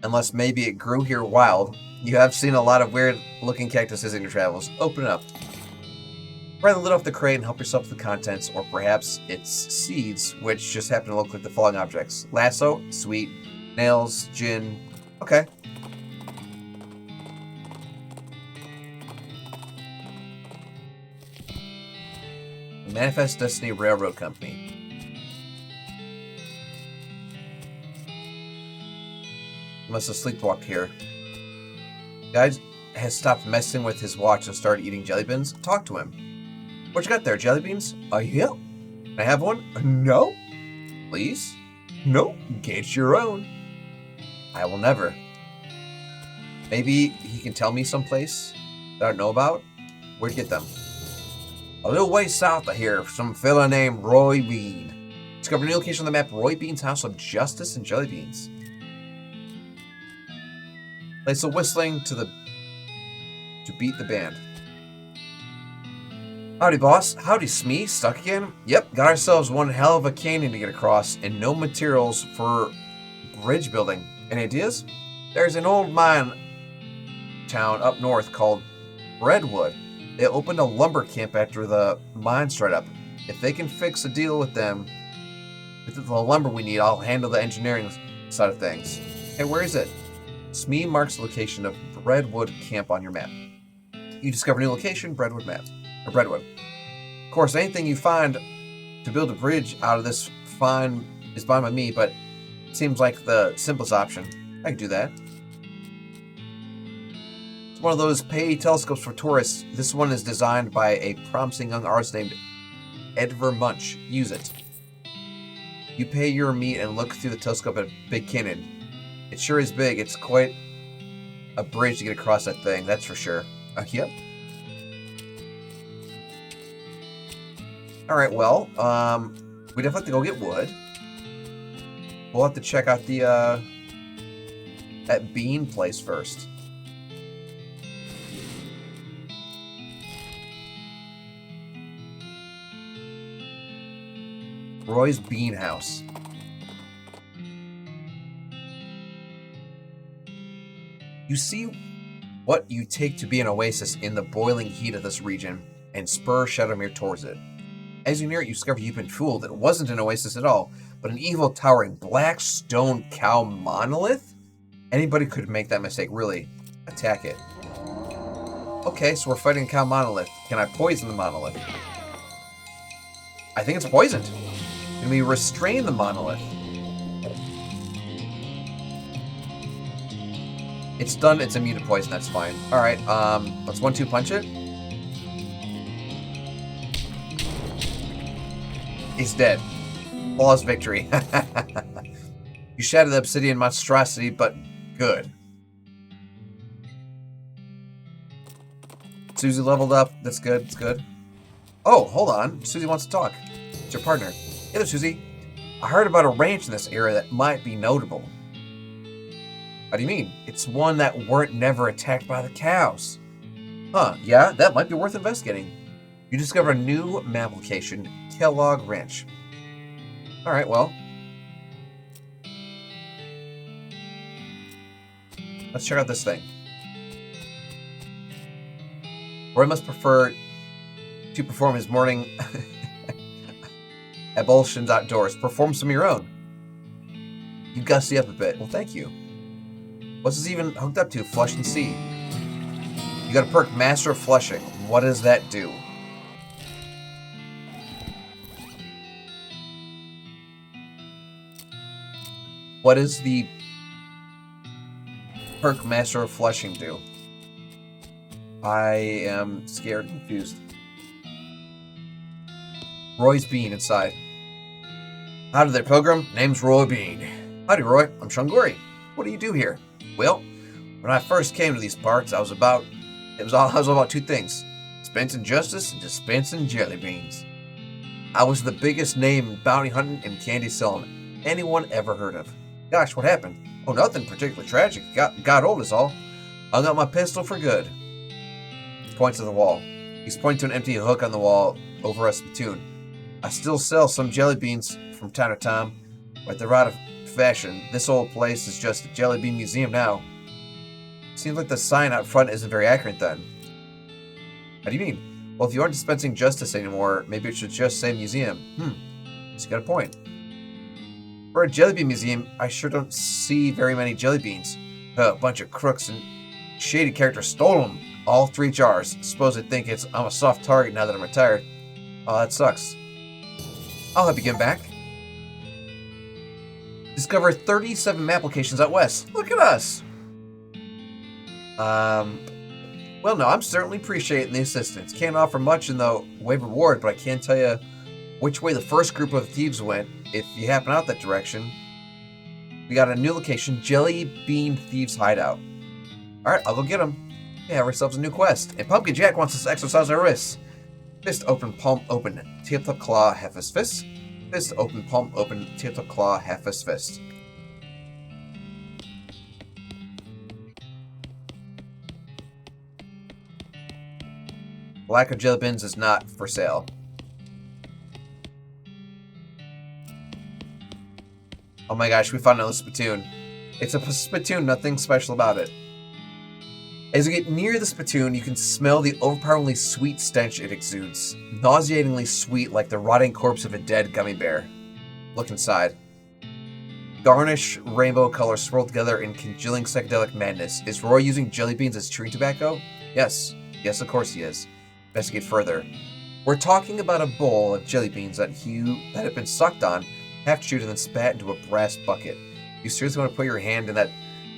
Unless maybe it grew here wild. You have seen a lot of weird-looking cactuses in your travels. Open it up. Pry the lid off the crate and help yourself with the contents, or perhaps its seeds, which just happen to look like the following objects. Lasso, sweet. Nails, gin. Okay. Manifest Destiny Railroad Company. Must have sleepwalked here. Guy has stopped messing with his watch and started eating jelly beans. Talk to him. What you got there, jelly beans? Yeah. Can I have one? No. Please? No. Get your own. I will never. Maybe he can tell me someplace that I don't know about? Where'd you get them? A little way south of here, some fella named Roy Bean. Discover a new location on the map, Roy Bean's House of Justice and Jelly Beans. Place a whistling to beat the band. Howdy, boss. Howdy, Smee. Stuck again? Yep, got ourselves one hell of a canyon to get across and no materials for bridge building. Any ideas? There's an old mine town up north called Redwood. They opened a lumber camp after the mine started up. If they can fix a deal with them, with the lumber we need, I'll handle the engineering side of things. Hey, where is it? Smee marks the location of Redwood Camp on your map. You discover a new location, Redwood map. Or Redwood. Of course, anything you find to build a bridge out of this fine is fine by me, but it seems like the simplest option. I can do that. It's one of those pay telescopes for tourists. This one is designed by a promising young artist named Edver Munch. Use it. You pay your meat and look through the telescope at Big Canyon. It sure is big. It's quite a bridge to get across that thing, that's for sure. Yep. Alright, well, we definitely have to go get wood. We'll have to check out the, that bean place first. Roy's Bean House. You see what you take to be an oasis in the boiling heat of this region, and spur Shadowmere towards it. As you near it, you discover you've been fooled. It wasn't an oasis at all, but an evil, towering, black stone cow monolith? Anybody could make that mistake, really. Attack it. Okay, so we're fighting a cow monolith. Can I poison the monolith? I think it's poisoned. Can we restrain the monolith? It's done, it's immune to poison, that's fine. Alright, let's 1-2 punch it. He's dead. Flawless victory. You shattered the obsidian monstrosity, but good. Susie leveled up, that's good, that's good. Oh, hold on, Susie wants to talk. It's your partner. Hey there, Susie. I heard about a ranch in this area that might be notable. How do you mean? It's one that weren't never attacked by the cows. Huh, yeah, that might be worth investigating. You discover a new map location, Kellogg Ranch. Alright, well. Let's check out this thing. Roy must prefer to perform his morning ablutions outdoors. Perform some of your own. You gussy up a bit. Well, thank you. What's this even hooked up to? Flush and see. You got a perk, Master of Flushing. What does that do? What does the perk Master of Flushing do? I am scared and confused. Roy's Bean inside. Howdy there, Pilgrim. Name's Roy Bean. Howdy, Roy. I'm Shungori. What do you do here? Well, when I first came to these parts, I was about two things: dispensing justice and dispensing jelly beans. I was the biggest name in bounty hunting and candy selling anyone ever heard of. Gosh, what happened? Oh, nothing particularly tragic. Got old is all. Hung up my pistol for good. He points to the wall. He's pointing to an empty hook on the wall over a spittoon. I still sell some jelly beans from time to time, but they're out of fashion. This old place is just a jelly bean museum now. Seems like the sign out front isn't very accurate then. How do you mean? Well, if you aren't dispensing justice anymore, maybe it should just say museum. So you got a point. For a jelly bean museum, I sure don't see very many jelly beans. A bunch of crooks and shady characters stole them. All 3 jars. Suppose they think I'm a soft target now that I'm retired. Oh, that sucks. I'll help you get back. Discover 37 map locations out west. Look at us. Well, no, I'm certainly appreciating the assistance. Can't offer much in the way of reward, but I can tell you which way the first group of thieves went if you happen out that direction. We got a new location, Jelly Bean Thieves Hideout. Alright, I'll go get them. We have ourselves a new quest. And Pumpkin Jack wants us to exercise our wrists. Fist open, palm open, tip-top claw, half his fist. Fist open, palm open, tip-top claw, half his fist. Lack of jelly beans is not for sale. Oh my gosh, we found another spittoon. It's a spittoon, nothing special about it. As you get near the spittoon, you can smell the overpoweringly sweet stench it exudes. Nauseatingly sweet like the rotting corpse of a dead gummy bear. Look inside. Garnish rainbow colors swirled together in congealing psychedelic madness. Is Roy using jelly beans as chewing tobacco? Yes. Yes, of course he is. Investigate further. We're talking about a bowl of jelly beans that had been sucked on, half chewed, and then spat into a brass bucket. You seriously want to put your hand in that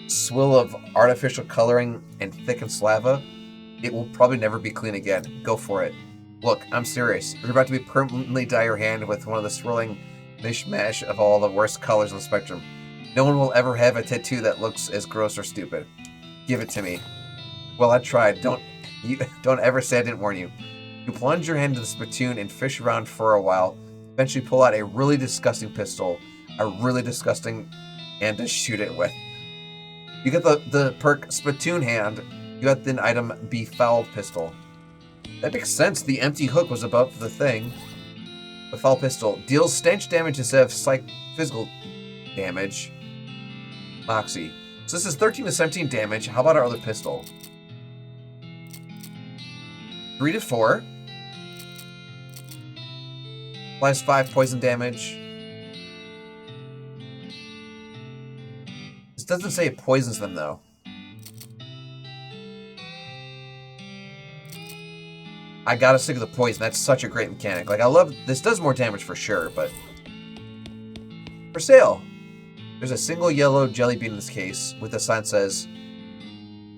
swill of artificial coloring and thickened slava? It will probably never be clean again. Go for it. Look, I'm serious. You're about to be permanently dye your hand with one of the swirling mishmash of all the worst colors on the spectrum. No one will ever have a tattoo that looks as gross or stupid. Give it to me. Well, I tried. Don't ever say I didn't warn you. You plunge your hand into the spittoon and fish around for a while. Eventually pull out a really disgusting pistol. A really disgusting hand to shoot it with. You get the perk Spittoon Hand. You got the item Befouled Pistol. That makes sense. The empty hook was above the thing. Befouled Pistol. Deals stench damage instead of physical damage. Moxie. So this is 13 to 17 damage. How about our other pistol? 3 to 4. Applies 5 poison damage. This doesn't say it poisons them, though. I gotta stick with the poison. That's such a great mechanic. Like, I love... This does more damage for sure, but... For sale! There's a single yellow jelly bean in this case, with a sign that says...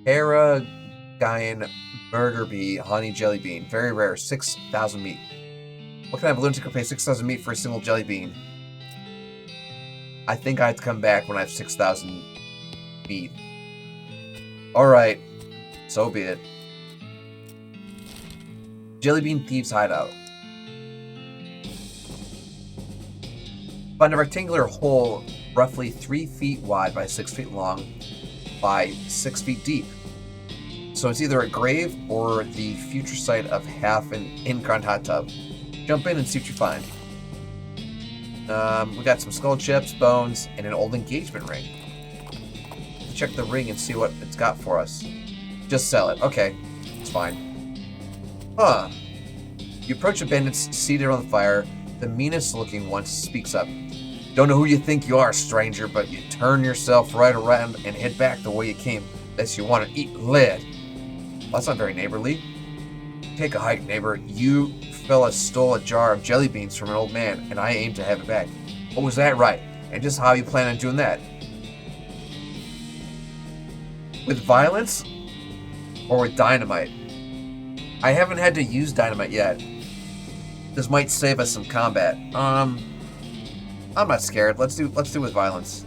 Paragon Murder Bee Honey Jelly Bean. Very rare. 6,000 meat. What kind of lunatic will pay 6,000 meat for a single jelly bean? I think I have to come back when I have 6,000 meat. Alright. So be it. Jelly Bean Thieves Hideout. Find a rectangular hole roughly 3 feet wide by 6 feet long by 6 feet deep. So it's either a grave or the future site of half an in-ground hot tub. Jump in and see what you find. We got some skull chips, bones, and an old engagement ring. Let's check the ring and see what it's got for us. Just sell it. Okay, it's fine. Huh. You approach the bandits seated around the fire. The meanest looking one speaks up. Don't know who you think you are, stranger, but you turn yourself right around and head back the way you came, unless you want to eat lead. Well, that's not very neighborly. Take a hike, neighbor. You fella stole a jar of jelly beans from an old man, and I aim to have it back. What was that right? And just how you plan on doing that? With violence? Or with dynamite? I haven't had to use dynamite yet. This might save us some combat. I'm not scared. Let's do with violence.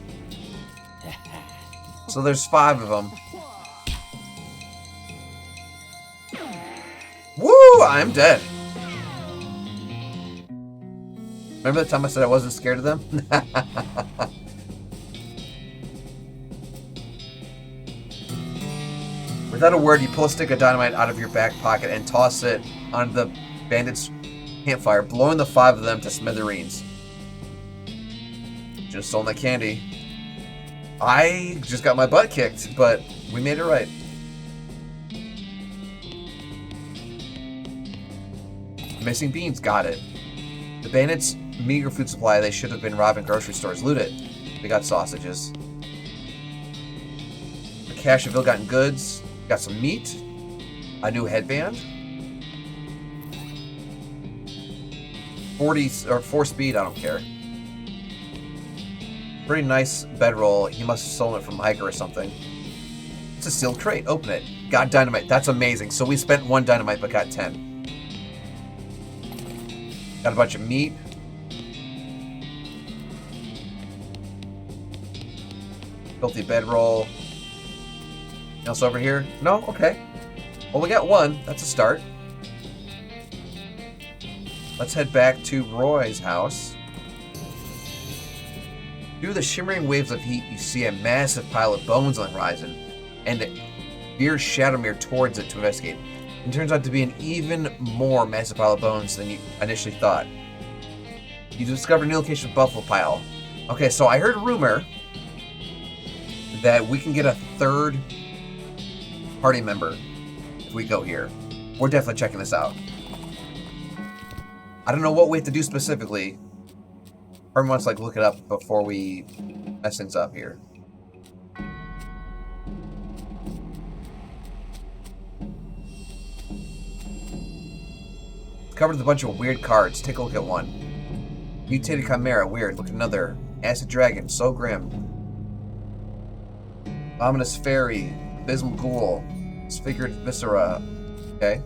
So there's 5 of them. Woo! I'm dead. Remember the time I said I wasn't scared of them? Without a word, you pull a stick of dynamite out of your back pocket and toss it onto the bandits' campfire, blowing the 5 of them to smithereens. Just stolen that candy. I just got my butt kicked, but we made it right. Missing beans, got it. The bandits' meager food supply, they should have been robbing grocery stores. Loot it. They got sausages. A cache of ill-gotten goods. Got some meat. A new headband. 40 or 4 speed, I don't care. Pretty nice bedroll. He must have stolen it from Hiker or something. It's a sealed crate. Open it. Got dynamite. That's amazing. So we spent 1 dynamite but got 10. Got a bunch of meat. Filthy bedroll. Anything else over here? No? Okay. Well, we got 1. That's a start. Let's head back to Roy's house. Through the shimmering waves of heat, you see a massive pile of bones on the horizon, and veers Shadowmere towards it to investigate. It turns out to be an even more massive pile of bones than you initially thought. You discover a new location of Buffalo Pile. Okay, so I heard a rumor that we can get a 3rd party member if we go here. We're definitely checking this out. I don't know what we have to do specifically. Everyone wants to look it up before we mess things up here. Covered with a bunch of weird cards. Take a look at one. Mutated Chimera, weird. Look at another. Acid Dragon, so grim. Ominous Fairy, Abysmal Ghoul, Disfigured Viscera. Okay.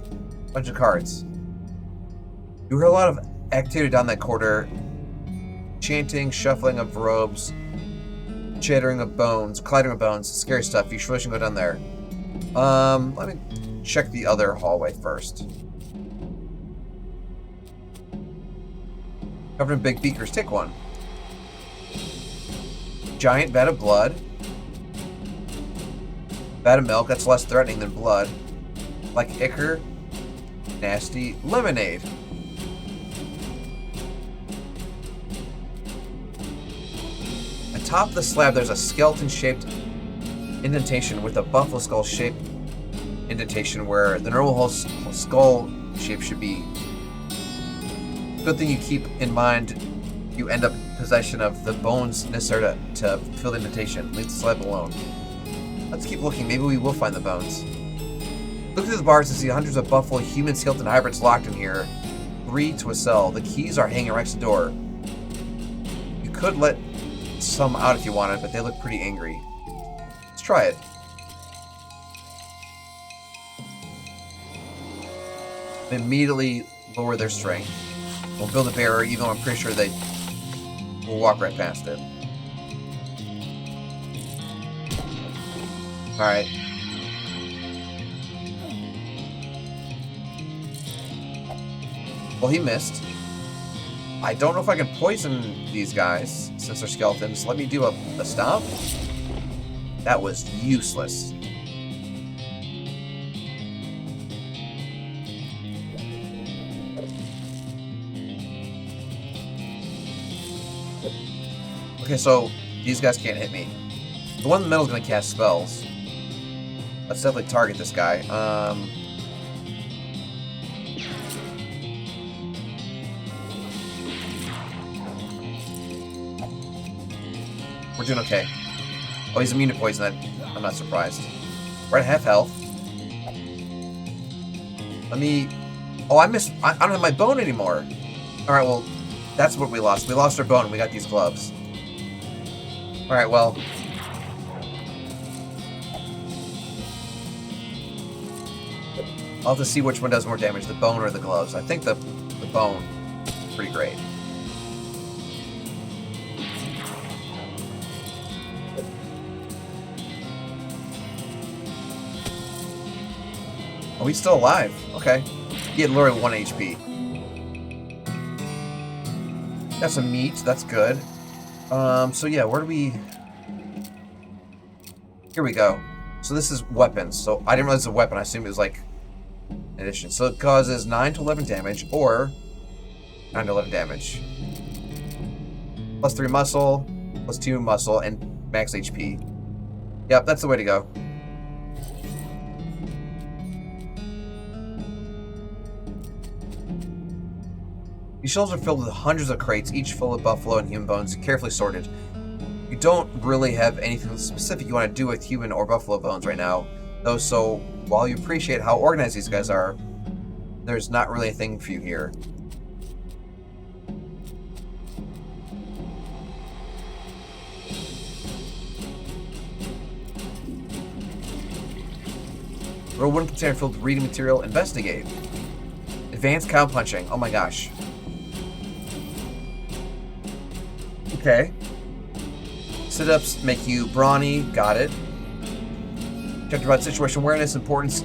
Bunch of cards. You heard a lot of activity down that corridor. Chanting, shuffling of robes, chattering of bones, clattering of bones, scary stuff. You shouldn't go down there. Let me check the other hallway first. Covered in big beakers. Take one. Giant vat of blood. Vat of milk. That's less threatening than blood. Like ichor. Nasty. Lemonade. Atop the slab, there's a skeleton-shaped indentation with a buffalo skull-shaped indentation where the normal skull shape should be. Good thing you keep in mind you end up in possession of the bones necessary to fill the indentation. Leave the slab alone. Let's keep looking. Maybe we will find the bones. Look through the bars to see hundreds of buffalo human skeleton hybrids locked in here. 3 to a cell. The keys are hanging right next to the door. You could let some out if you wanted, but they look pretty angry. Let's try it. They immediately lower their strength. We'll build a barrier, even though I'm pretty sure they will walk right past it. Alright. Well, he missed. I don't know if I can poison these guys, since they're skeletons. Let me do a stomp. That was useless. Okay, so these guys can't hit me. The one in the middle is going to cast spells. Let's definitely target this guy. We're doing okay. Oh, he's immune to poison. I'm not surprised. We're at half health. Let me... Oh, I missed... I don't have my bone anymore. Alright, well, that's what we lost. We lost our bone and we got these gloves. Alright, well... I'll have to see which one does more damage, the bone or the gloves. I think the bone is pretty great. Oh, he's still alive. Okay. He had literally 1 HP. Got some meat. That's good. So yeah, where do we... Here we go. So this is weapons. So I didn't realize it's a weapon. I assumed it was like an addition. So it causes 9 to 11 damage, or 9 to 11 damage. Plus 3 muscle, plus 2 muscle, and max HP. Yep, that's the way to go. These shelves are filled with hundreds of crates, each full of buffalo and human bones, carefully sorted. You don't really have anything specific you want to do with human or buffalo bones right now, though, so while you appreciate how organized these guys are, there's not really a thing for you here. Row 1 container filled with reading material. Investigate. Advanced cow punching. Oh my gosh. Okay. Sit-ups make you brawny. Got it. Checked about situation awareness. Importance.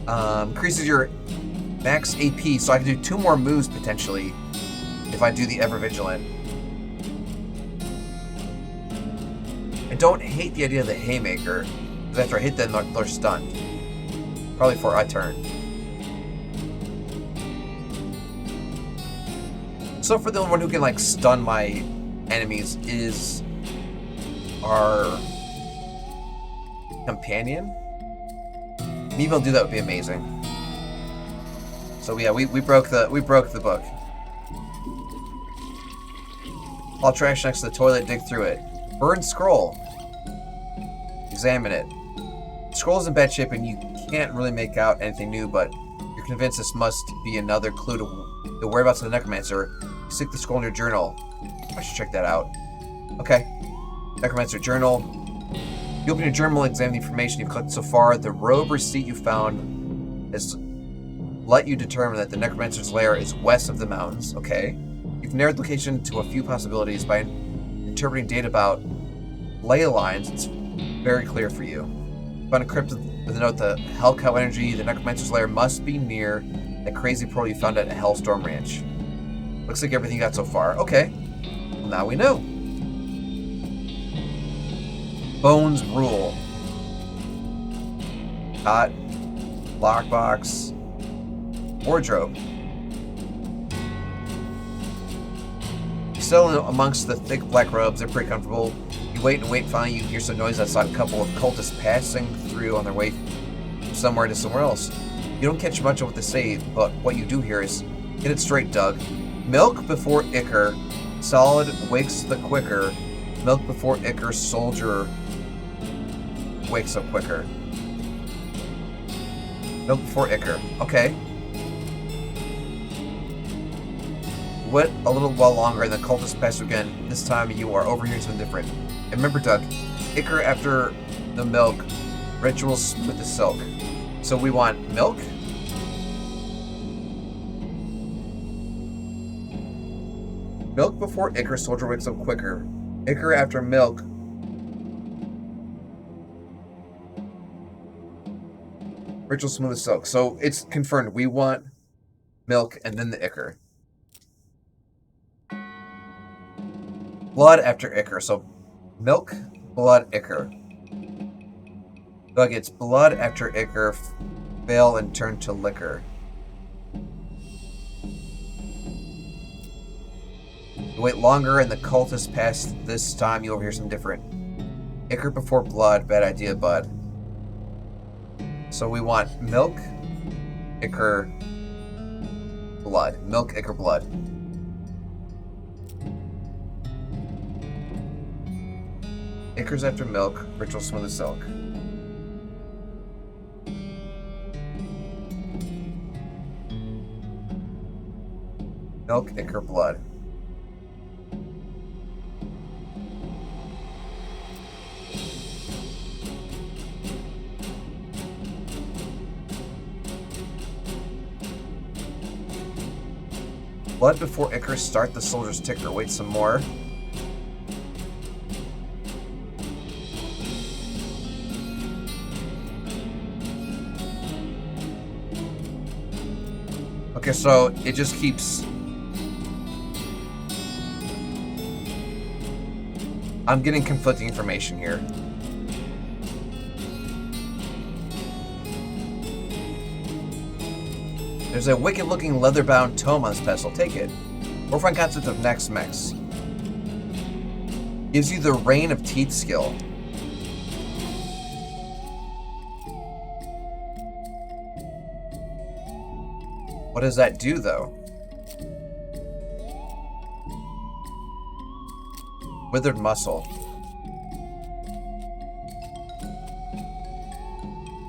Increases your max AP, so I can do 2 more moves potentially if I do the Ever Vigilant. I don't hate the idea of the Haymaker, because after I hit them, they're stunned. Probably for a turn. So for the only one who can like stun my enemies is our companion. Maybe able to do that would be amazing. So yeah, we broke the book. All trash next to the toilet, dig through it. Burn scroll. Examine it. The scroll is in bad shape and you can't really make out anything new, but you're convinced this must be another clue to the whereabouts of the necromancer. You stick the scroll in your journal. I should check that out. Okay. Necromancer journal. You open your journal and examine the information you've collected so far. The robe receipt you found has let you determine that the necromancer's lair is west of the mountains. Okay. You've narrowed the location to a few possibilities by interpreting data about ley lines. It's very clear for you. Found a crypt with a note: the Hell Cow energy, the necromancer's lair must be near that crazy portal you found at Hellstorm Ranch. Looks like everything you got so far. Okay. Well, now we know. Bones rule. Cot. Lockbox. Wardrobe. You settle amongst the thick black robes. They're pretty comfortable. You wait and wait. Finally, you hear some noise outside. A couple of cultists passing through on their way from somewhere to somewhere else. You don't catch much of what they say, but what you do hear is, get it straight, Doug. Milk before Icker. Solid wakes the quicker. Milk before Icker. Soldier wakes up quicker. Milk before Icker. Okay. Wait a little while longer and the cultists pass again. This time you are overhearing something different. And remember, Doug, Icker after the milk, rituals with the silk. So we want milk. Milk before Icker, soldier wakes up quicker. Icker after milk. Ritual smooth as silk. So it's confirmed. We want milk and then the Icker. Blood after Icker. So milk, blood, Icker. Doug, it's blood after Icker. Fail and turn to liquor. You wait longer and the cultists pass. This time you overhear something different. Icker before blood. Bad idea, bud. So we want milk, Icker, blood. Milk, Icker, blood. Icker's after milk. Ritual smooth as silk. Milk, Icker, blood. Blood before Icker. Start the soldier's ticker. Wait some more. Okay, so it just keeps... I'm getting conflicting information here. There's a wicked-looking leather-bound tome on this pedestal. Take it. Or find concept of Next Mex. Gives you the Rain of Teeth skill. What does that do, though? Withered muscle.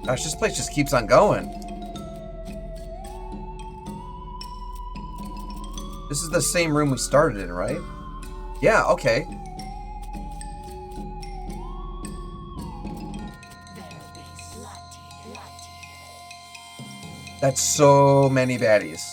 Gosh, this place just keeps on going. This is the same room we started in, right? Yeah, okay. That's so many baddies.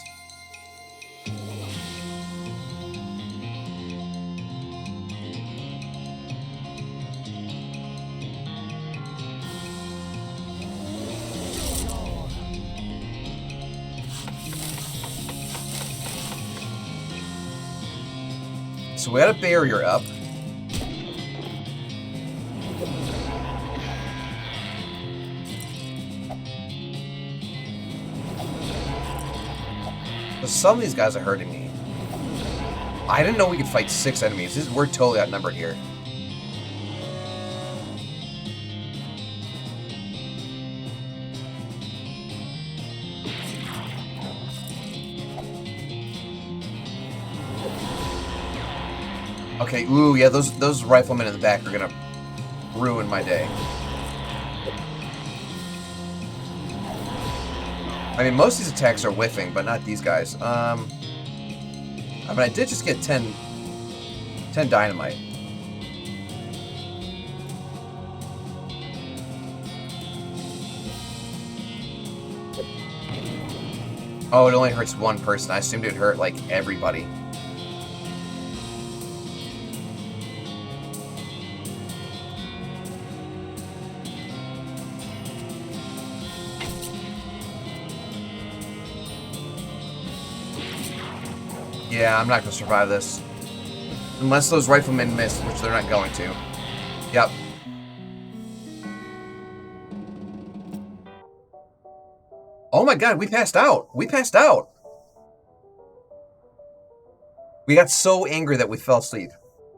So we had a barrier up. So some of these guys are hurting me. I didn't know we could fight 6 enemies. We're totally outnumbered here. Okay, ooh, yeah, those riflemen in the back are gonna ruin my day. I mean, most of these attacks are whiffing, but not these guys. I mean, I did just get 10 dynamite. Oh, it only hurts one person. I assumed it hurt, like, everybody. Yeah, I'm not going to survive this. Unless those riflemen miss, which they're not going to. Yep. Oh my god, we passed out! We passed out! We got so angry that we fell asleep.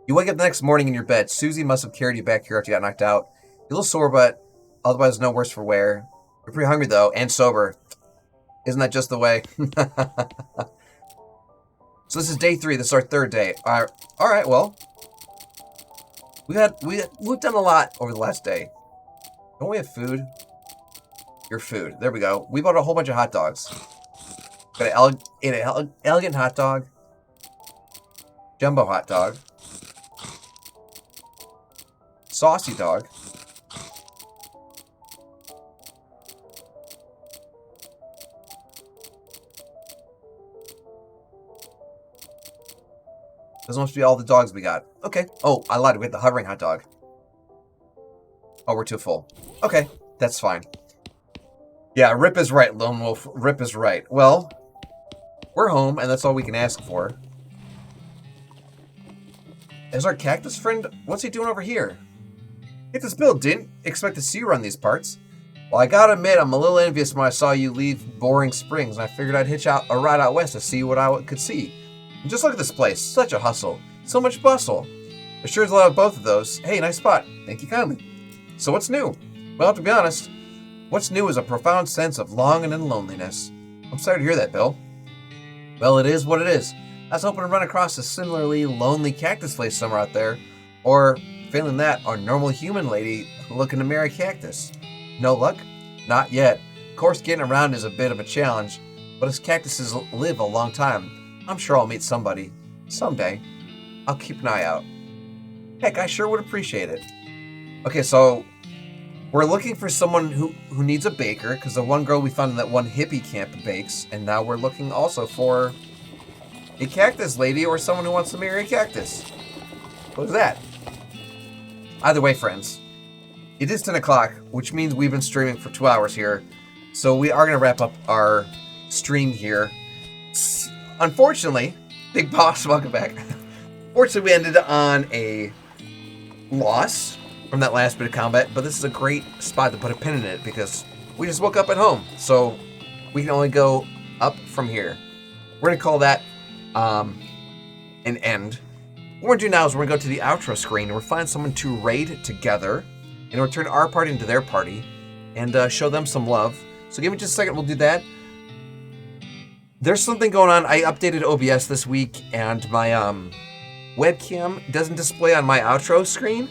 You wake up the next morning in your bed. Susie must have carried you back here after you got knocked out. You're a little sore, but otherwise no worse for wear. You're pretty hungry, though, and sober. Isn't that just the way? So this is day 3. This is our 3rd day. Alright, well. We've done a lot over the last day. Don't we have food? Your food. There we go. We bought a whole bunch of hot dogs. Got an elegant hot dog. Jumbo hot dog. Saucy dog. Those must be all the dogs we got. Okay. Oh, I lied. We had the hovering hot dog. Oh, we're too full. Okay. That's fine. Yeah, Rip is right, Lone Wolf. Rip is right. Well, we're home, and that's all we can ask for. Is our cactus friend... What's he doing over here? Cactus Bill, didn't expect to see you around these parts. Well, I gotta admit, I'm a little envious when I saw you leave Boring Springs, and I figured I'd hitch out a ride out west to see what I could see. And just look at this place. Such a hustle. So much bustle. There sure is a lot of both of those. Hey, nice spot. Thank you kindly. So what's new? Well, to be honest, what's new is a profound sense of longing and loneliness. I'm sorry to hear that, Bill. Well, it is what it is. I was hoping to run across a similarly lonely cactus place somewhere out there. Or, failing that, a normal human lady looking to marry cactus. No luck? Not yet. Of course, getting around is a bit of a challenge, but as cactuses live a long time, I'm sure I'll meet somebody. Someday. I'll keep an eye out. Heck, I sure would appreciate it. Okay, so we're looking for someone who needs a baker, because the one girl we found in that one hippie camp bakes, and now we're looking also for a cactus lady or someone who wants to marry a cactus. What is that? Either way, friends, it is 10 o'clock, which means we've been streaming for 2 hours here, so we are going to wrap up our stream here. Unfortunately, Big Boss, welcome back. Fortunately, we ended on a loss from that last bit of combat, but this is a great spot to put a pin in it because we just woke up at home, so we can only go up from here. We're going to call that an end. What we're going to do now is we're going to go to the outro screen and we'll find someone to raid together and we'll turn our party into their party and show them some love. So give me just a second, we'll do that. There's something going on. I updated OBS this week and my webcam doesn't display on my outro screen.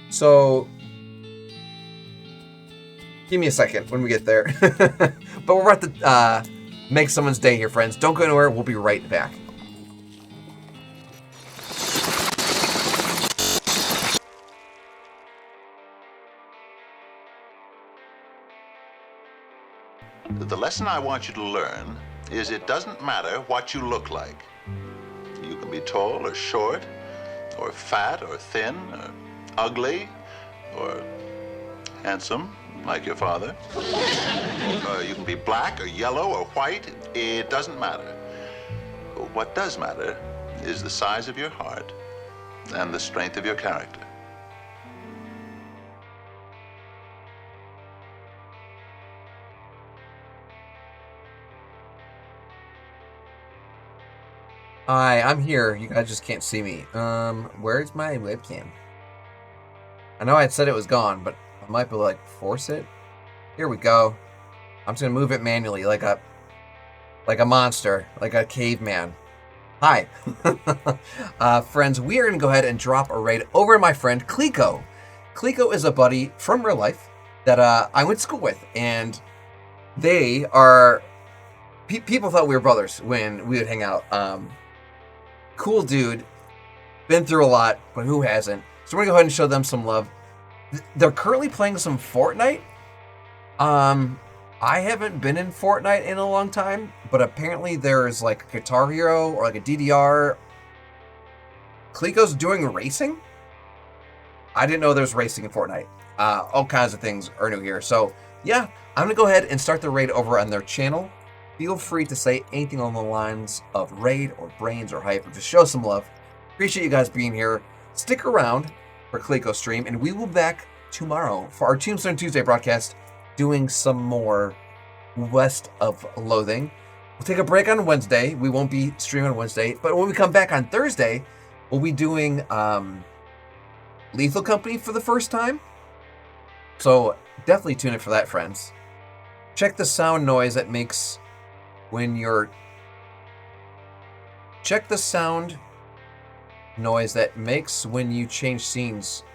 So give me a second when we get there. But we're about to make someone's day here, friends. Don't go anywhere. We'll be right back. The lesson I want you to learn is it doesn't matter what you look like. You can be tall or short, or fat or thin, or ugly, or handsome, like your father. You can be black or yellow or white. It doesn't matter. What does matter is the size of your heart and the strength of your character. Hi, I'm here. You guys just can't see me. Where's my webcam? I know I had said it was gone, but I might be able to, like, force it. Here we go. I'm just gonna move it manually, like a monster, like a caveman. Hi. Friends, we are gonna go ahead and drop a raid over to my friend Cleco. Cleco is a buddy from real life that I went to school with, and they are... people thought we were brothers when we would hang out. Cool dude, been through a lot, but who hasn't? So we're gonna go ahead and show them some love. They're currently playing some Fortnite. I haven't been in Fortnite in a long time, but apparently there's like a Guitar Hero or like a DDR. Cleco's doing racing? I didn't know there's racing in Fortnite. All kinds of things are new here. So yeah, I'm gonna go ahead and start the raid over on their channel. Feel free to say anything along the lines of raid or brains or hype or just show some love. Appreciate you guys being here. Stick around for Cleco's stream, and we will be back tomorrow for our Tombstone Tuesday broadcast doing some more West of Loathing. We'll take a break on Wednesday. We won't be streaming on Wednesday, but when we come back on Thursday, we'll be doing Lethal Company for the first time. So definitely tune in for that, friends. Check the sound noise that makes when you're... Check the sound noise that makes when you change scenes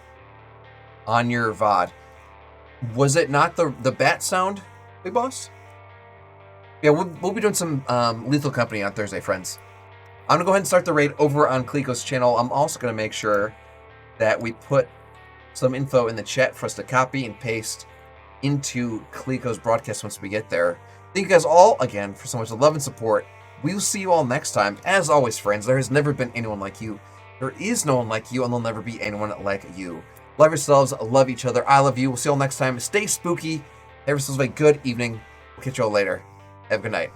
on your VOD. Was it not the bat sound, Big Boss? Yeah, we'll be doing some Lethal Company on Thursday, friends. I'm going to go ahead and start the raid over on Cleco's channel. I'm also going to make sure that we put some info in the chat for us to copy and paste into Cleco's broadcast once we get there. Thank you guys all, again, for so much love and support. We will see you all next time. As always, friends, there has never been anyone like you. There is no one like you, and there'll never be anyone like you. Love yourselves, love each other. I love you. We'll see you all next time. Stay spooky. Have yourselves a good evening. We'll catch you all later. Have a good night.